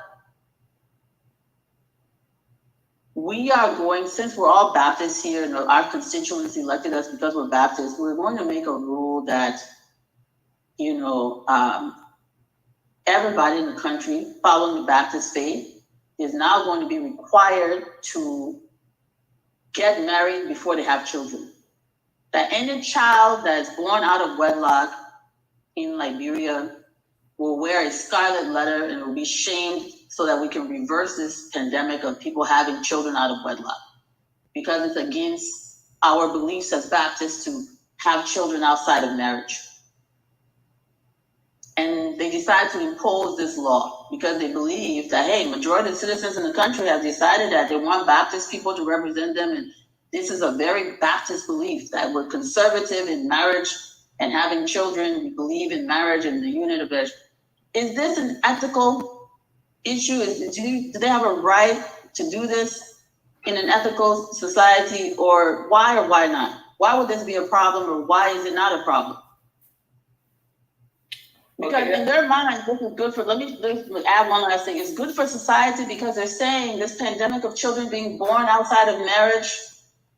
We are going, since we're all Baptists here and our constituents elected us because we're Baptists, we're going to make a rule that, everybody in the country following the Baptist faith is now going to be required to get married before they have children. That any child that is born out of wedlock in Liberia will wear a scarlet letter and will be shamed so that we can reverse this pandemic of people having children out of wedlock. Because it's against our beliefs as Baptists to have children outside of marriage. And they decided to impose this law because they believe that, hey, majority of citizens in the country have decided that they want Baptist people to represent them. And this is a very Baptist belief that we're conservative in marriage and having children. We believe in marriage and the unit of marriage. Is this an ethical issue? Do they have a right to do this in an ethical society, or why not? Why would this be a problem, or why is it not a problem? Because in their mind, this is good for, let me add one last thing. It's good for society because they're saying this pandemic of children being born outside of marriage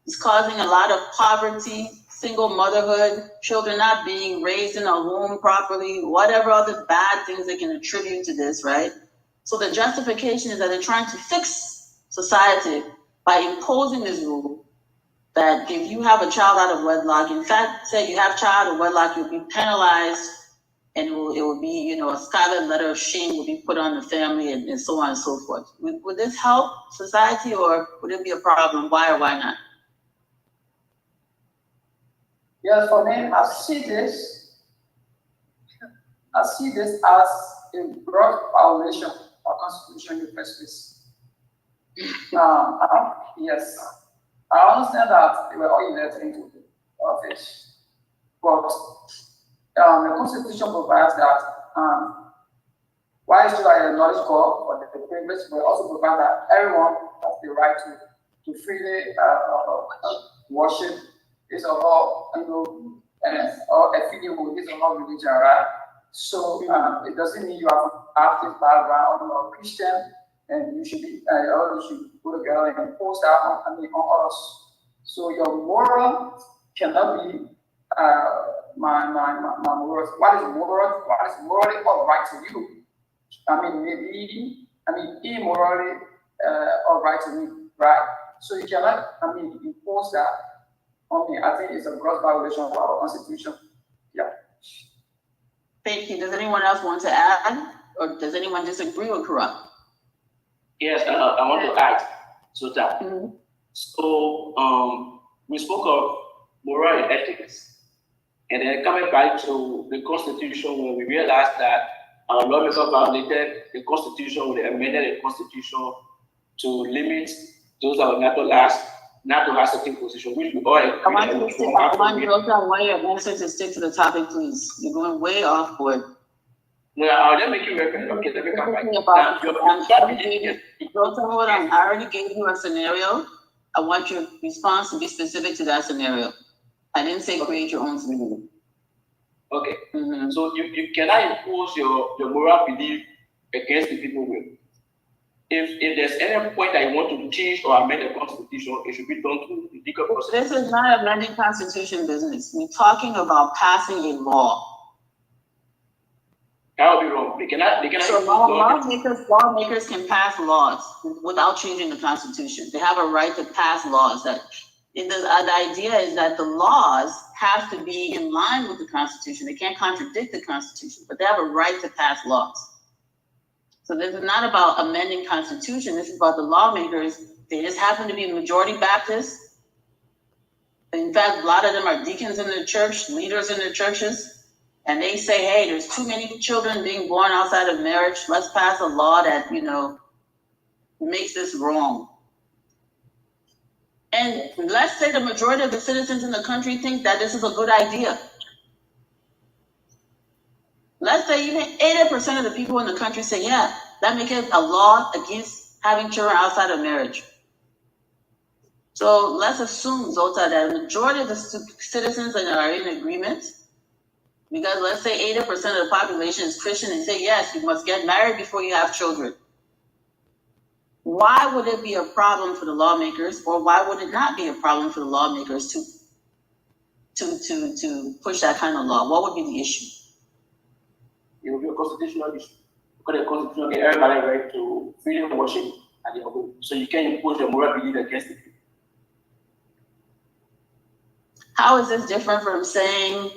is causing a lot of poverty, single motherhood, children not being raised in a home properly, whatever other bad things they can attribute to this, right? So the justification is that they're trying to fix society by imposing this rule that if you have a child out of wedlock, in fact, say you have a child out of wedlock, you'll be penalized, and it will be, a scarlet letter of shame will be put on the family, and so on and so forth. Would this help society, or would it be a problem? Why or why not? Yes, for me, I see this as a broad violation of Constitution in the first place. Yes, I understand that they were all elected into the office, but the Constitution provides that while still I acknowledge God for the privilege, but also provide that everyone has the right to freely worship this or all, or affiliate with this or all religion, right? So it doesn't mean you have this background or Christian, and you should be, or you should go together and impose that on others. So your moral cannot be my moral. What is moral? What is morally alright to you? Immorally alright to me, right? So you cannot, impose that on me. I think it's a gross violation of our Constitution. Yeah. Thank you. Does anyone else want to add, or does anyone disagree with Karan? Yes, I want to add to that. Mm-hmm. So we spoke of moral and ethics, and then coming back to the Constitution, when we realized that our lawmakers violated the constitution, they amended the constitution to limit those that were naturalized not to have certain position, which we all agree. I want you to stick, I want your answer to stick to the topic, please. You're going way off board. No, I'll just make you reference. Okay, let me come back. Hold on. I already gave you a scenario. I want your response to be specific to that scenario. I didn't say create your own scenario. Okay. Mm-hmm. So you cannot impose your moral belief against the people will. If there's any point that you want to change or amend the constitution, it should be done through the legal process. This is not amending constitution business. We're talking about passing a law. That would be wrong. They cannot so lawmakers can pass laws without changing the constitution. They have a right to pass laws. The idea is that the laws have to be in line with the constitution. They can't contradict the constitution, but they have a right to pass laws. So this is not about amending constitution. This is about the lawmakers. They just happen to be majority Baptists. In fact, a lot of them are deacons in their church, leaders in their churches. And they say, hey, there's too many children being born outside of marriage. Let's pass a law that, makes this wrong. And let's say the majority of the citizens in the country think that this is a good idea. Let's say even 80% of the people in the country say, yeah, that makes it a law against having children outside of marriage. So let's assume, Zota, that the majority of the citizens are in agreement. Because let's say 80% of the population is Christian and say, yes, you must get married before you have children. Why would it be a problem for the lawmakers, or why would it not be a problem for the lawmakers to push that kind of law? What would be the issue? It would be a constitutional issue. Because the constitution gives everybody right to freedom of worship at their home. So you can't impose your moral belief against it. How is this different from saying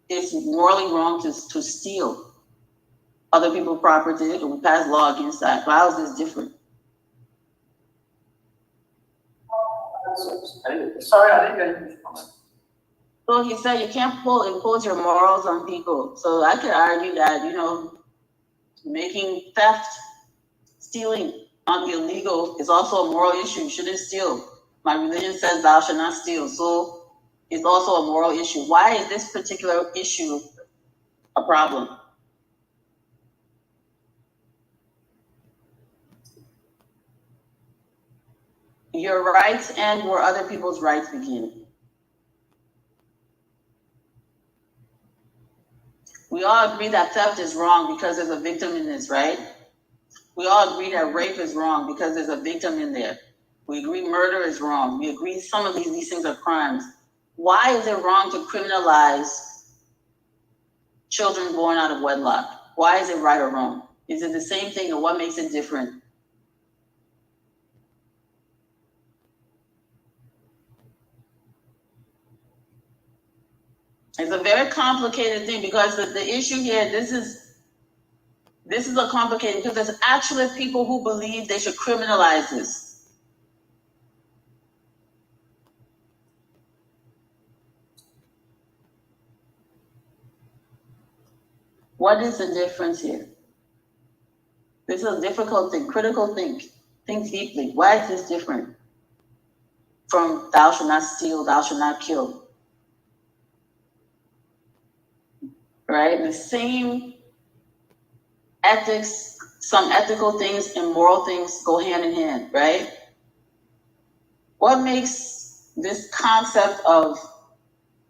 it's morally wrong to steal other people's property, and we pass law against that? How is this different? Sorry, I didn't get you. So he said you can't impose your morals on people. So I could argue that, making theft, stealing illegal is also a moral issue. You shouldn't steal. My religion says thou shalt not steal. So it's also a moral issue. Why is this particular issue a problem? Your rights end where other people's rights begin. We all agree that theft is wrong because there's a victim in this, right? We all agree that rape is wrong because there's a victim in there. We agree murder is wrong. We agree some of these things are crimes. Why is it wrong to criminalize children born out of wedlock? Why is it right or wrong? Is it the same thing, or what makes it different? It's a very complicated thing because the issue here, this is a complicated, because there's actually people who believe they should criminalize this. What is the difference here? This is a difficult thing, critical thing. Think deeply. Why is this different from thou shalt not steal, thou shalt not kill? Right? The same ethics, some ethical things and moral things go hand in hand, right? What makes this concept of,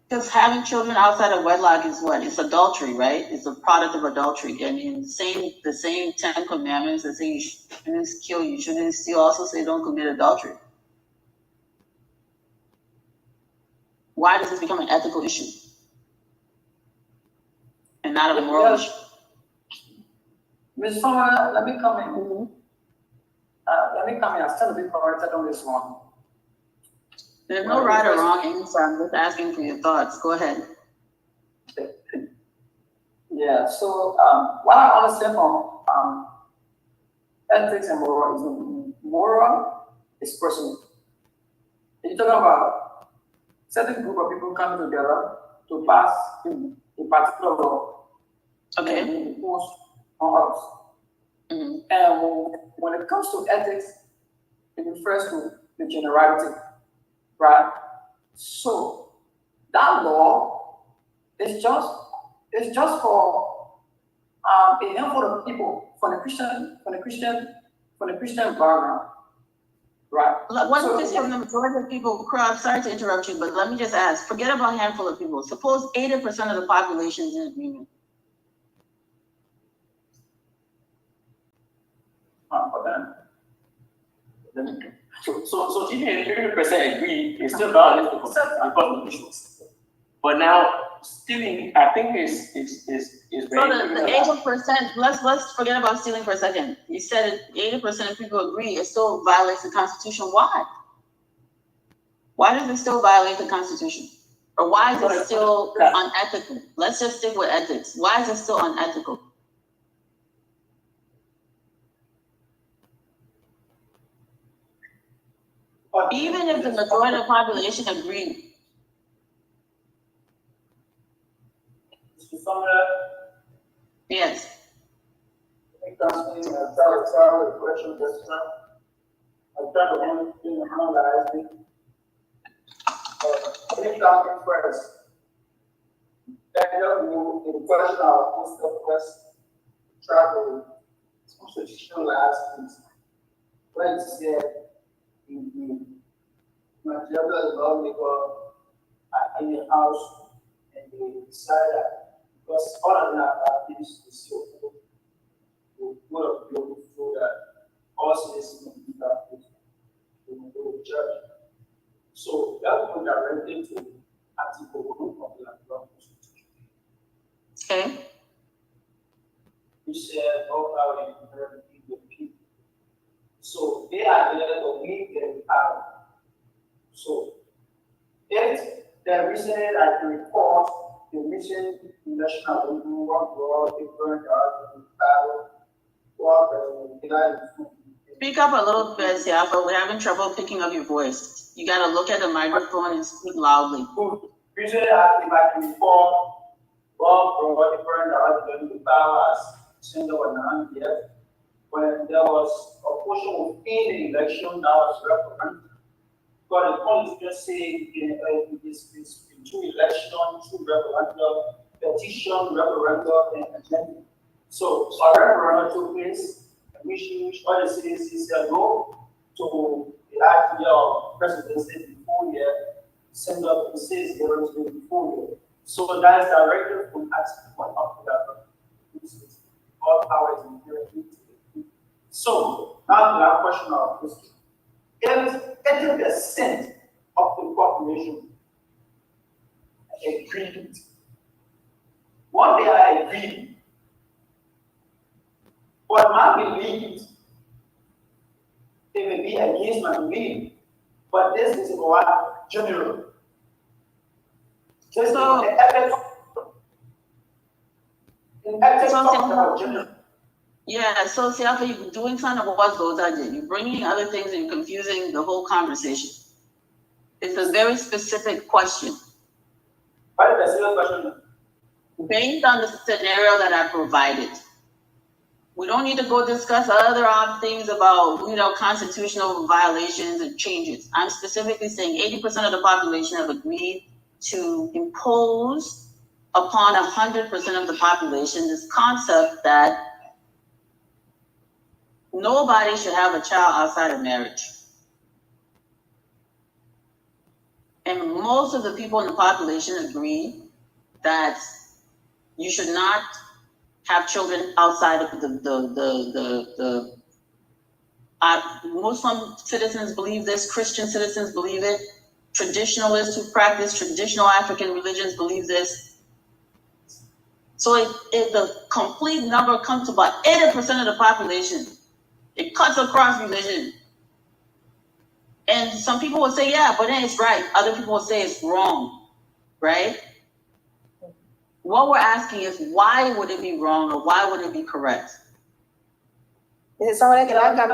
because having children outside of wedlock is what? It's adultery, right? It's a product of adultery. I mean, the same 10 commandments that say you shouldn't kill, you shouldn't steal, also say don't commit adultery. Why does this become an ethical issue and not a moral issue? Ms. Farmer, let me come in. I'm still a bit corrected on this one. There's no right or wrong answer. I'm just asking for your thoughts. Go ahead. Yeah, so what I understand from ethics and moral is personal. You're talking about certain group of people coming together to pass a particular law. Okay. and being imposed on us. Mhm. And when it comes to ethics, it refers to the generality, right? So that law is just for a handful of people from the Christian background, right? What if it's from the majority of people? Crowd, sorry to interrupt you, but let me just ask. Forget about a handful of people. Suppose 80% of the population is in agreement. So even if 30% agree, it's still valid because of issues. But now stealing, I think is So very the 80%, let's forget about stealing for a second. You said 80% of people agree, it still violates the Constitution. Why? Why does it still violate the Constitution? Or why is it still unethical? Let's just stick with ethics. Why is it still unethical? Even if the majority of the population agree. Yes. I think that's when I started the question this time. I tried to analyze it. I think that came first. That helped me in the question of most of us travel constitutionalized things. When it said in the material lawmaker in the house and they decided because all of them are things to see to go up through that all citizens will be that to go to church. So that will directly to Article 1 of the Nigerian Constitution. Okay. Which said all power is inherent in the people. So they are there to lead them power. So if the reason I report the recent national world different power, Speak up a little bit, Siafa. We're having trouble picking up your voice. You gotta look at the microphone and speak loudly. Usually if I can report world different powers, since over 9 years, when there was a portion within the election that was referendum. But the point is just saying this two elections, two referendum, petition, referendum, and agenda. So a referendum took place, which all the citizens said no to the idea of presidency before year, send up the cities before year. So that is directed from Article 1 of the all powers inherent into the people. So now the question of history. If 80% of the population agreed, what they are agreed, but my belief, they may be against my belief, but this is what general. Just So, yeah, so Siafa, you're doing something of what those I did. You're bringing other things and you're confusing the whole conversation. It's a very specific question. What is the specific question? Based on the scenario that I provided. We don't need to go discuss other odd things about, constitutional violations and changes. I'm specifically saying 80% of the population have agreed to impose upon 100% of the population this concept that nobody should have a child outside of marriage. And most of the people in the population agree that you should not have children outside of the Muslim citizens believe this, Christian citizens believe it, traditionalists who practice traditional African religions believe this. So if the complete number comes to about 80% of the population, it cuts across religion. And some people will say, yeah, but then it's right. Other people will say it's wrong, right? What we're asking is, why would it be wrong or why would it be correct? Is it someone that can come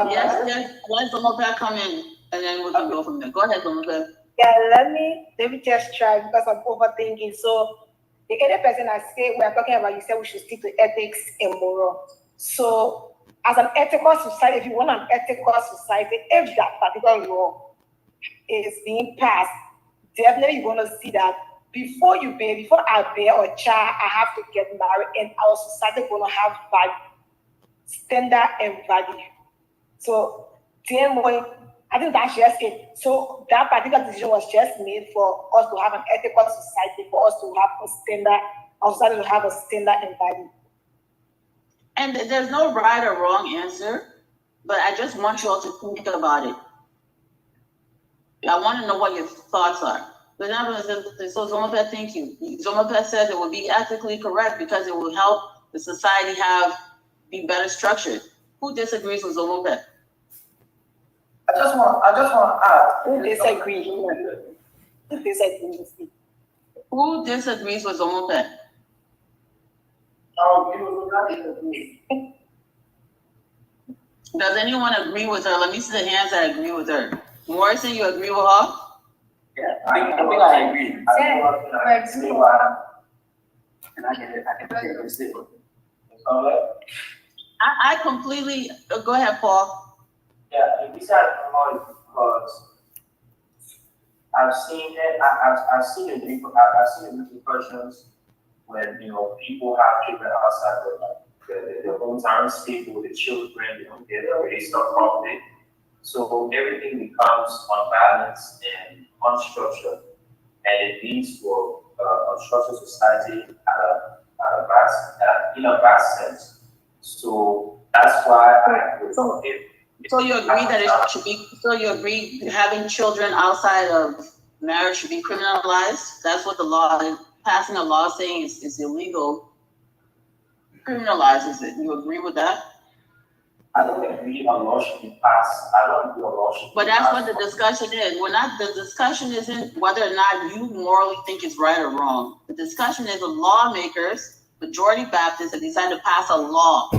in? Yes, let Zomopia come in and then we can go from there. Go ahead, Zomopia. Yeah, let me just try because I'm overthinking. So the other person I say we are talking about, you said we should stick to ethics and moral. So as an ethical society, if you want an ethical society, if that particular law is being passed, definitely you're going to see that before I bear a child, I have to get married, and our society is going to have value, standard and value. So then I think that's just it. So that particular decision was just made for us to have an ethical society, for us to have a standard, our society to have a standard and value. And there's no right or wrong answer, but I just want you all to think about it. I want to know what your thoughts are. For example, so Zomapet, thank you. Zomapet says it will be ethically correct because it will help the society be better structured. Who disagrees with Zomapet? I just want to add. Who disagrees? Who disagrees? Who disagrees with Zomapet? Does anyone agree with her? Let me see the hands that agree with her. Morrison, you agree with her? Yeah, I think I agree. And I can hear it still. I completely, go ahead, Paul. Yeah, these are annoying because I've seen it. I've seen the repercussions when people have children outside their hometown, stay with the children, they don't get raised up properly. So everything becomes unbalanced and unstructured, and it leads to a unstructured society in a vast sense. So that's why So you agree that it should be? So you agree having children outside of marriage should be criminalized? That's what the law is. Passing a law saying it's illegal criminalizes it. You agree with that? I don't agree a law should be passed. I don't agree a law should be passed. But that's what the discussion is. The discussion isn't whether or not you morally think it's right or wrong. The discussion is the lawmakers, majority Baptists, have decided to pass a law.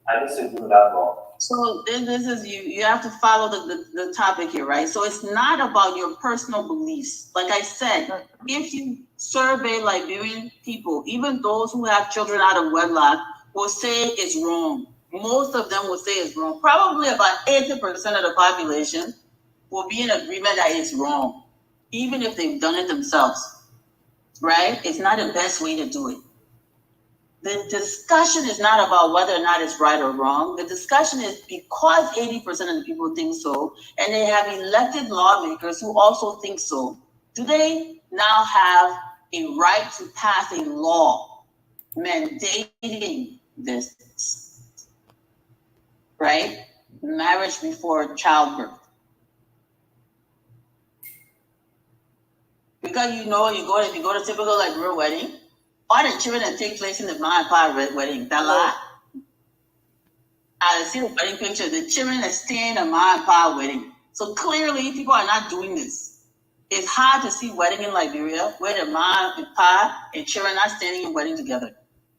I disagree with that law. So this is you have to follow the topic here, right? So it's not about your personal beliefs. Like I said, if you survey Liberian people, even those who have children out of wedlock, will say it's wrong. Most of them will say it's wrong. Probably about 80% of the population will be in agreement that it's wrong, even if they've done it themselves, right? It's not the best way to do it. The discussion is not about whether or not it's right or wrong. The discussion is because 80% of the people think so, and they have elected lawmakers who also think so, do they now have a right to pass a law mandating this, right? Marriage before childbirth. Because if you go to typical Liberian wedding, all the children that take place in the mom and pop wedding, that lot. I see the wedding picture, the children that stay in the mom and pop wedding. So clearly, people are not doing this. It's hard to see wedding in Liberia where the mom and pop and children are standing in wedding together.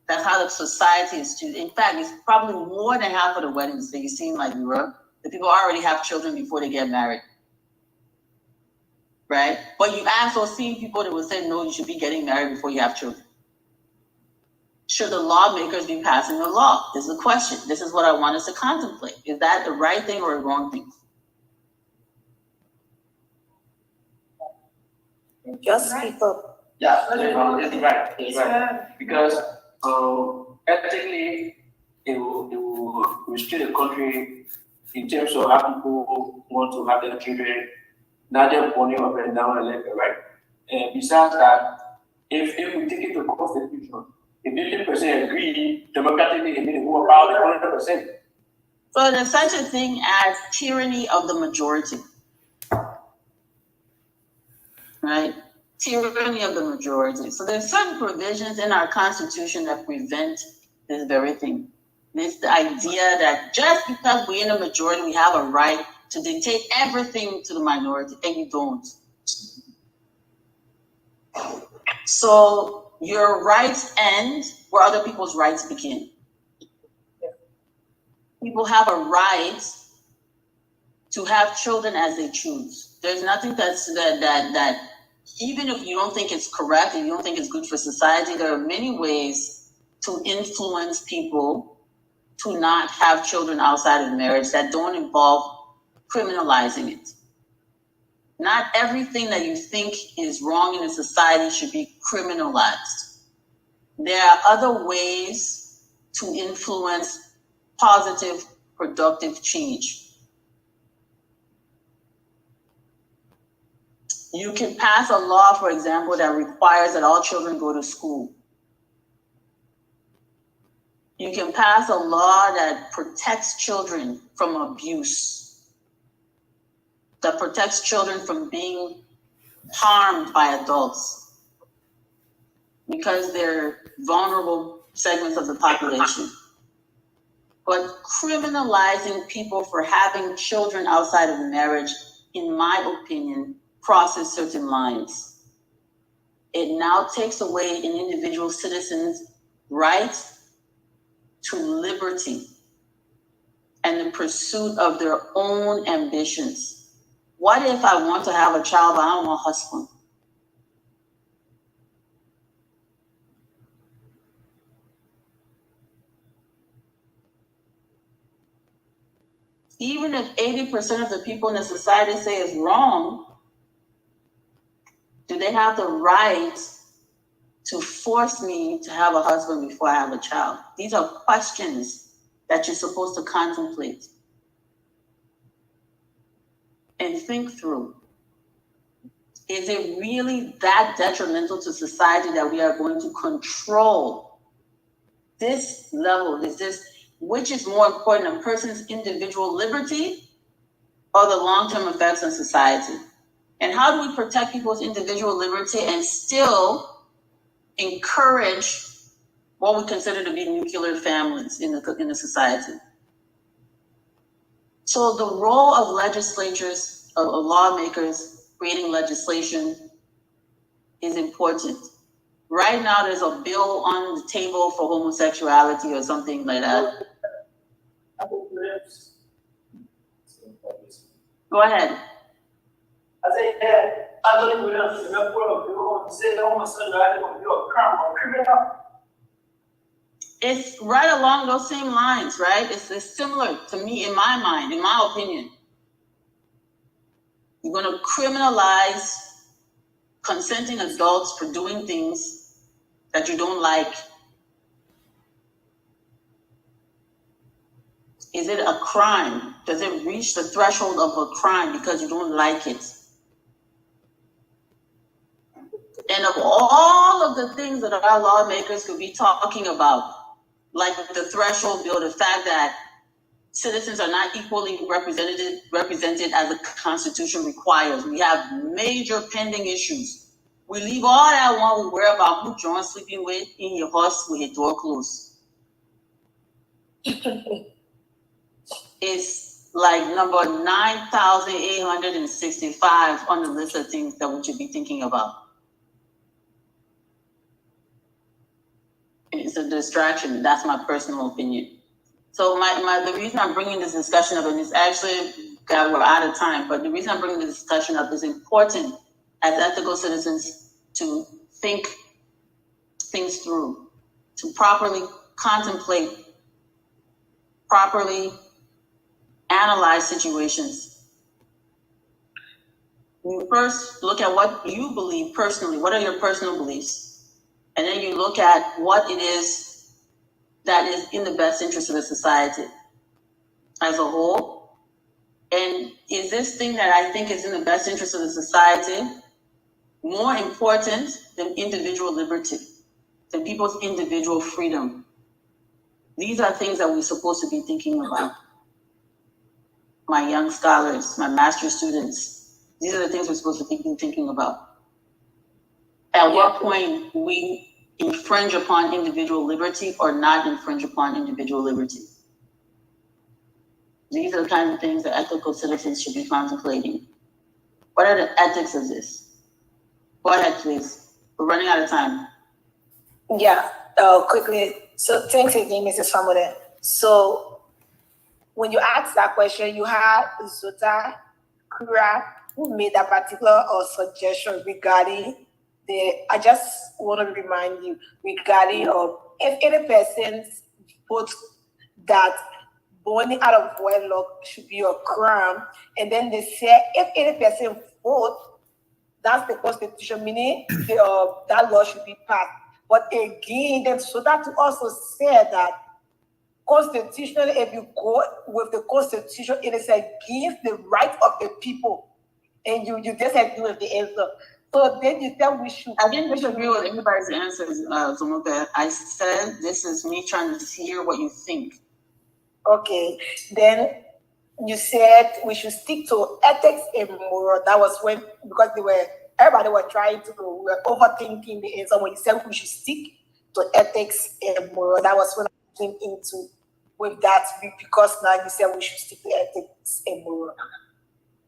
That's how the society is choosing. In fact, it's probably more than half of the weddings that you see in Liberia. The people already have children before they get married. Right? But you also see people that will say, no, you should be getting married before you have children. Should the lawmakers be passing a law? This is a question. This is what I want us to contemplate. Is that the right thing or a wrong thing? Just speak up. Yeah, it's right. It's right. Because ethically, it will restrict the country in terms of how people want to have their children, not just born up and down and left, right? And besides that, if we take it to constitution, if 50% agree, democratically, it means who about 100%. So there's such a thing as tyranny of the majority, right? Tyranny of the majority. So there's certain provisions in our Constitution that prevent this very thing. This the idea that just because we're in a majority, we have a right to dictate everything to the minority, and you don't. So your rights end where other people's rights begin. People have a right to have children as they choose. There's nothing that even if you don't think it's correct and you don't think it's good for society, there are many ways to influence people to not have children outside of marriage that don't involve criminalizing it. Not everything that you think is wrong in a society should be criminalized. There are other ways to influence positive, productive change. You can pass a law, for example, that requires that all children go to school. You can pass a law that protects children from abuse, that protects children from being harmed by adults because they're vulnerable segments of the population. But criminalizing people for having children outside of marriage, in my opinion, crosses certain lines. It now takes away an individual citizen's right to liberty and the pursuit of their own ambitions. What if I want to have a child, but I don't want a husband? Even if 80% of the people in the society say it's wrong, do they have the right to force me to have a husband before I have a child? These are questions that you're supposed to contemplate and think through. Is it really that detrimental to society that we are going to control this level? Which is more important, a person's individual liberty or the long-term effects on society? And how do we protect people's individual liberty and still encourage what we consider to be nuclear families in the society? So the role of legislatures, of lawmakers creating legislation is important. Right now, there's a bill on the table for homosexuality or something like that. Go ahead. It's right along those same lines, right? It's similar to me, in my mind, in my opinion. You're going to criminalize consenting adults for doing things that you don't like. Is it a crime? Does it reach the threshold of a crime because you don't like it? And of all of the things that our lawmakers could be talking about, like the threshold bill, the fact that citizens are not equally represented as the Constitution requires. We have major pending issues. We leave all that one we worry about who John's sleeping with in your house with your door closed. It's like number 9,865 on the list of things that we should be thinking about. It's a distraction. That's my personal opinion. So the reason I'm bringing this discussion up, and it's actually, God, we're out of time, but the reason I'm bringing this discussion up is important as ethical citizens to think things through, to properly contemplate, properly analyze situations. You first look at what you believe personally. What are your personal beliefs? And then you look at what it is that is in the best interest of the society as a whole. And is this thing that I think is in the best interest of the society more important than individual liberty, than people's individual freedom? These are things that we're supposed to be thinking about. My young scholars, my master's students, these are the things we're supposed to be thinking about. At what point we infringe upon individual liberty or not infringe upon individual liberty. These are the kinds of things that ethical citizens should be contemplating. What are the ethics of this? Go ahead, please. We're running out of time. Yeah, quickly. So thanks again, Mrs. Famode. So when you asked that question, you had Zota, Kura, who made that particular suggestion regarding I just want to remind you regarding if any person's vote that born out of wedlock should be a crime, and then they say if any person vote, that's the constitution, meaning that law should be passed. But again, then so that also said that constitutionally, if you go with the constitution, it is against the right of the people, and you disagree with the answer. So then you tell we should. I didn't disagree with anybody's answers, Zomoka. I said this is me trying to hear what you think. Okay, then you said we should stick to ethics and moral. That was when, because everybody were trying to, we were overthinking the answer. When you said we should stick to ethics and moral, that was when I came into with that, because now you said we should stick to ethics and moral.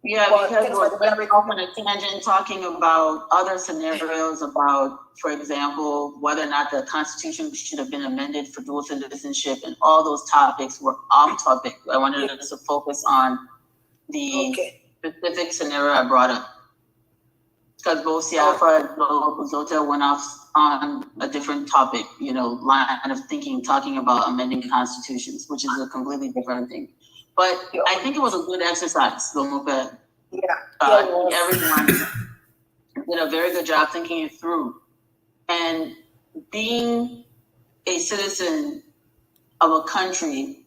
Yeah, because we're off on a tangent talking about other scenarios about, for example, whether or not the Constitution should have been amended for dual citizenship, and all those topics were off topic. I wanted us to focus on the specific scenario I brought up. Because both Siafa and Zota went off on a different topic, line of thinking, talking about amending constitutions, which is a completely different thing. But I think it was a good exercise, Lomoka. Everyone did a very good job thinking it through. And being a citizen of a country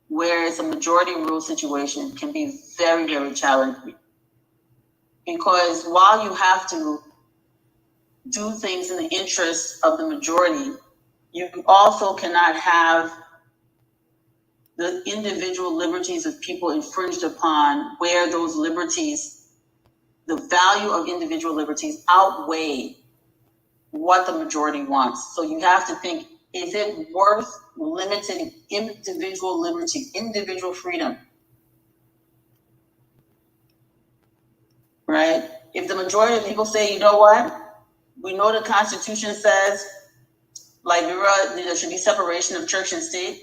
where it's a majority rule situation can be very, very challenging. Because while you have to do things in the interest of the majority, you also cannot have the individual liberties of people infringed upon, where those liberties, the value of individual liberties outweigh what the majority wants. So you have to think, is it worth limiting individual liberty, individual freedom? Right? If the majority of people say, you know what, we know the Constitution says, Liberia, there should be separation of church and state.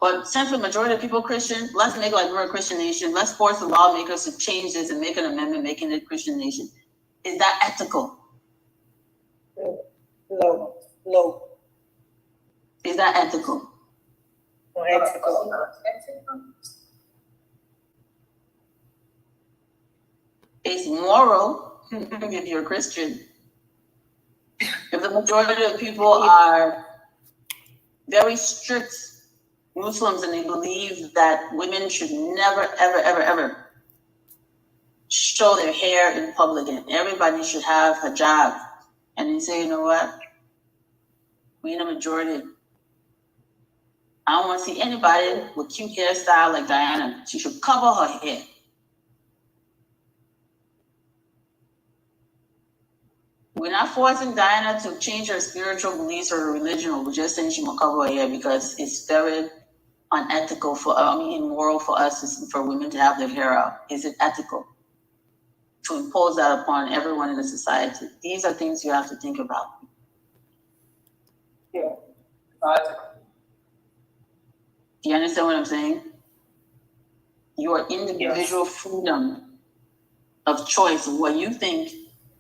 But since the majority of people are Christian, let's make Liberia a Christian nation. Let's force the lawmakers to change this and make an amendment making it a Christian nation. Is that ethical? No. Is that ethical? No, ethical. It's moral if you're a Christian. If the majority of people are very strict Muslims and they believe that women should never, ever, ever, ever show their hair in public and everybody should have hijab, and they say, you know what, we in a majority. I don't want to see anybody with cute hairstyle like Diana. She should cover her hair. We're not forcing Diana to change her spiritual beliefs or her religion, or we're just saying she must cover her hair because it's very unethical immoral for us, for women to have their hair out. Is it ethical to impose that upon everyone in the society? These are things you have to think about. Yeah. Do you understand what I'm saying? Your individual freedom of choice of what you think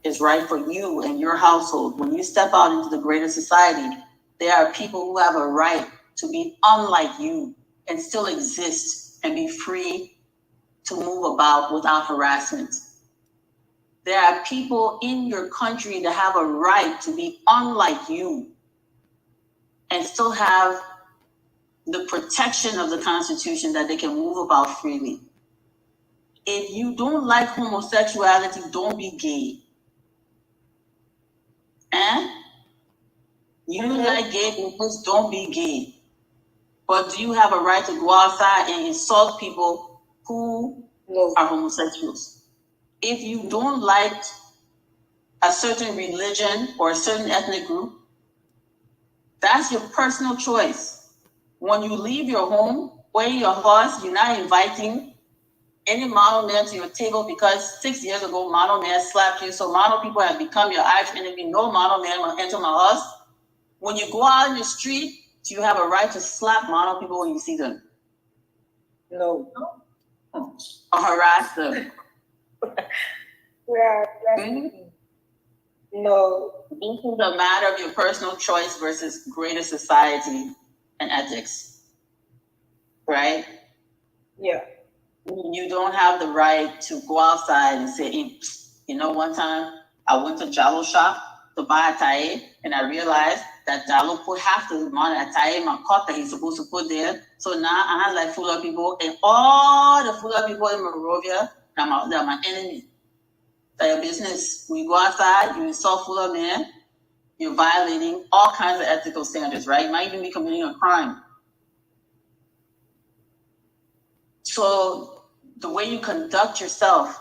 is right for you and your household. When you step out into the greater society, there are people who have a right to be unlike you and still exist and be free to move about without harassment. There are people in your country that have a right to be unlike you and still have the protection of the Constitution that they can move about freely. If you don't like homosexuality, don't be gay. You like gay people, don't be gay. But do you have a right to go outside and insult people who are homosexuals? If you don't like a certain religion or a certain ethnic group, that's your personal choice. When you leave your home, wear your horse, you're not inviting any model man to your table because 6 years ago, model man slapped you. So model people have become your arch enemy. No model man will enter my house. When you go out in the street, do you have a right to slap model people when you see them? No. Or harass them? No. This is a matter of your personal choice versus greater society and ethics, right? Yeah. You don't have the right to go outside and say, "Hey, you know, one time I went to Jalo shop to buy a tie and I realized that Jalo put half the amount of tie in my cup that he's supposed to put there. So now I have like full of people and all the full of people in Monrovia, they're my enemy. That's your business. When you go outside, you insult full of man, you're violating all kinds of ethical standards, right? You might even be committing a crime. So the way you conduct yourself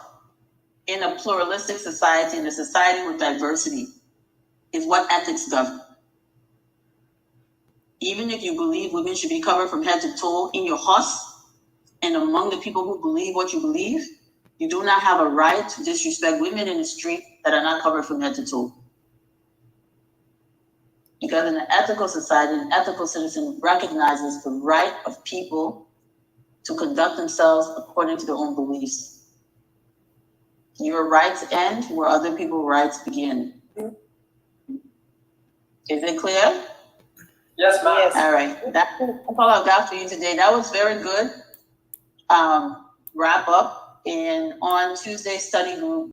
in a pluralistic society, in a society with diversity, is what ethics govern. Even if you believe women should be covered from head to toe in your house and among the people who believe what you believe, you do not have a right to disrespect women in the street that are not covered from head to toe. Because in an ethical society, an ethical citizen recognizes the right of people to conduct themselves according to their own beliefs. Your rights end where other people's rights begin. Is it clear? Yes, ma'am. Yes. All right. That's all I've got for you today. That was very good. Wrap up. And on Tuesday study group,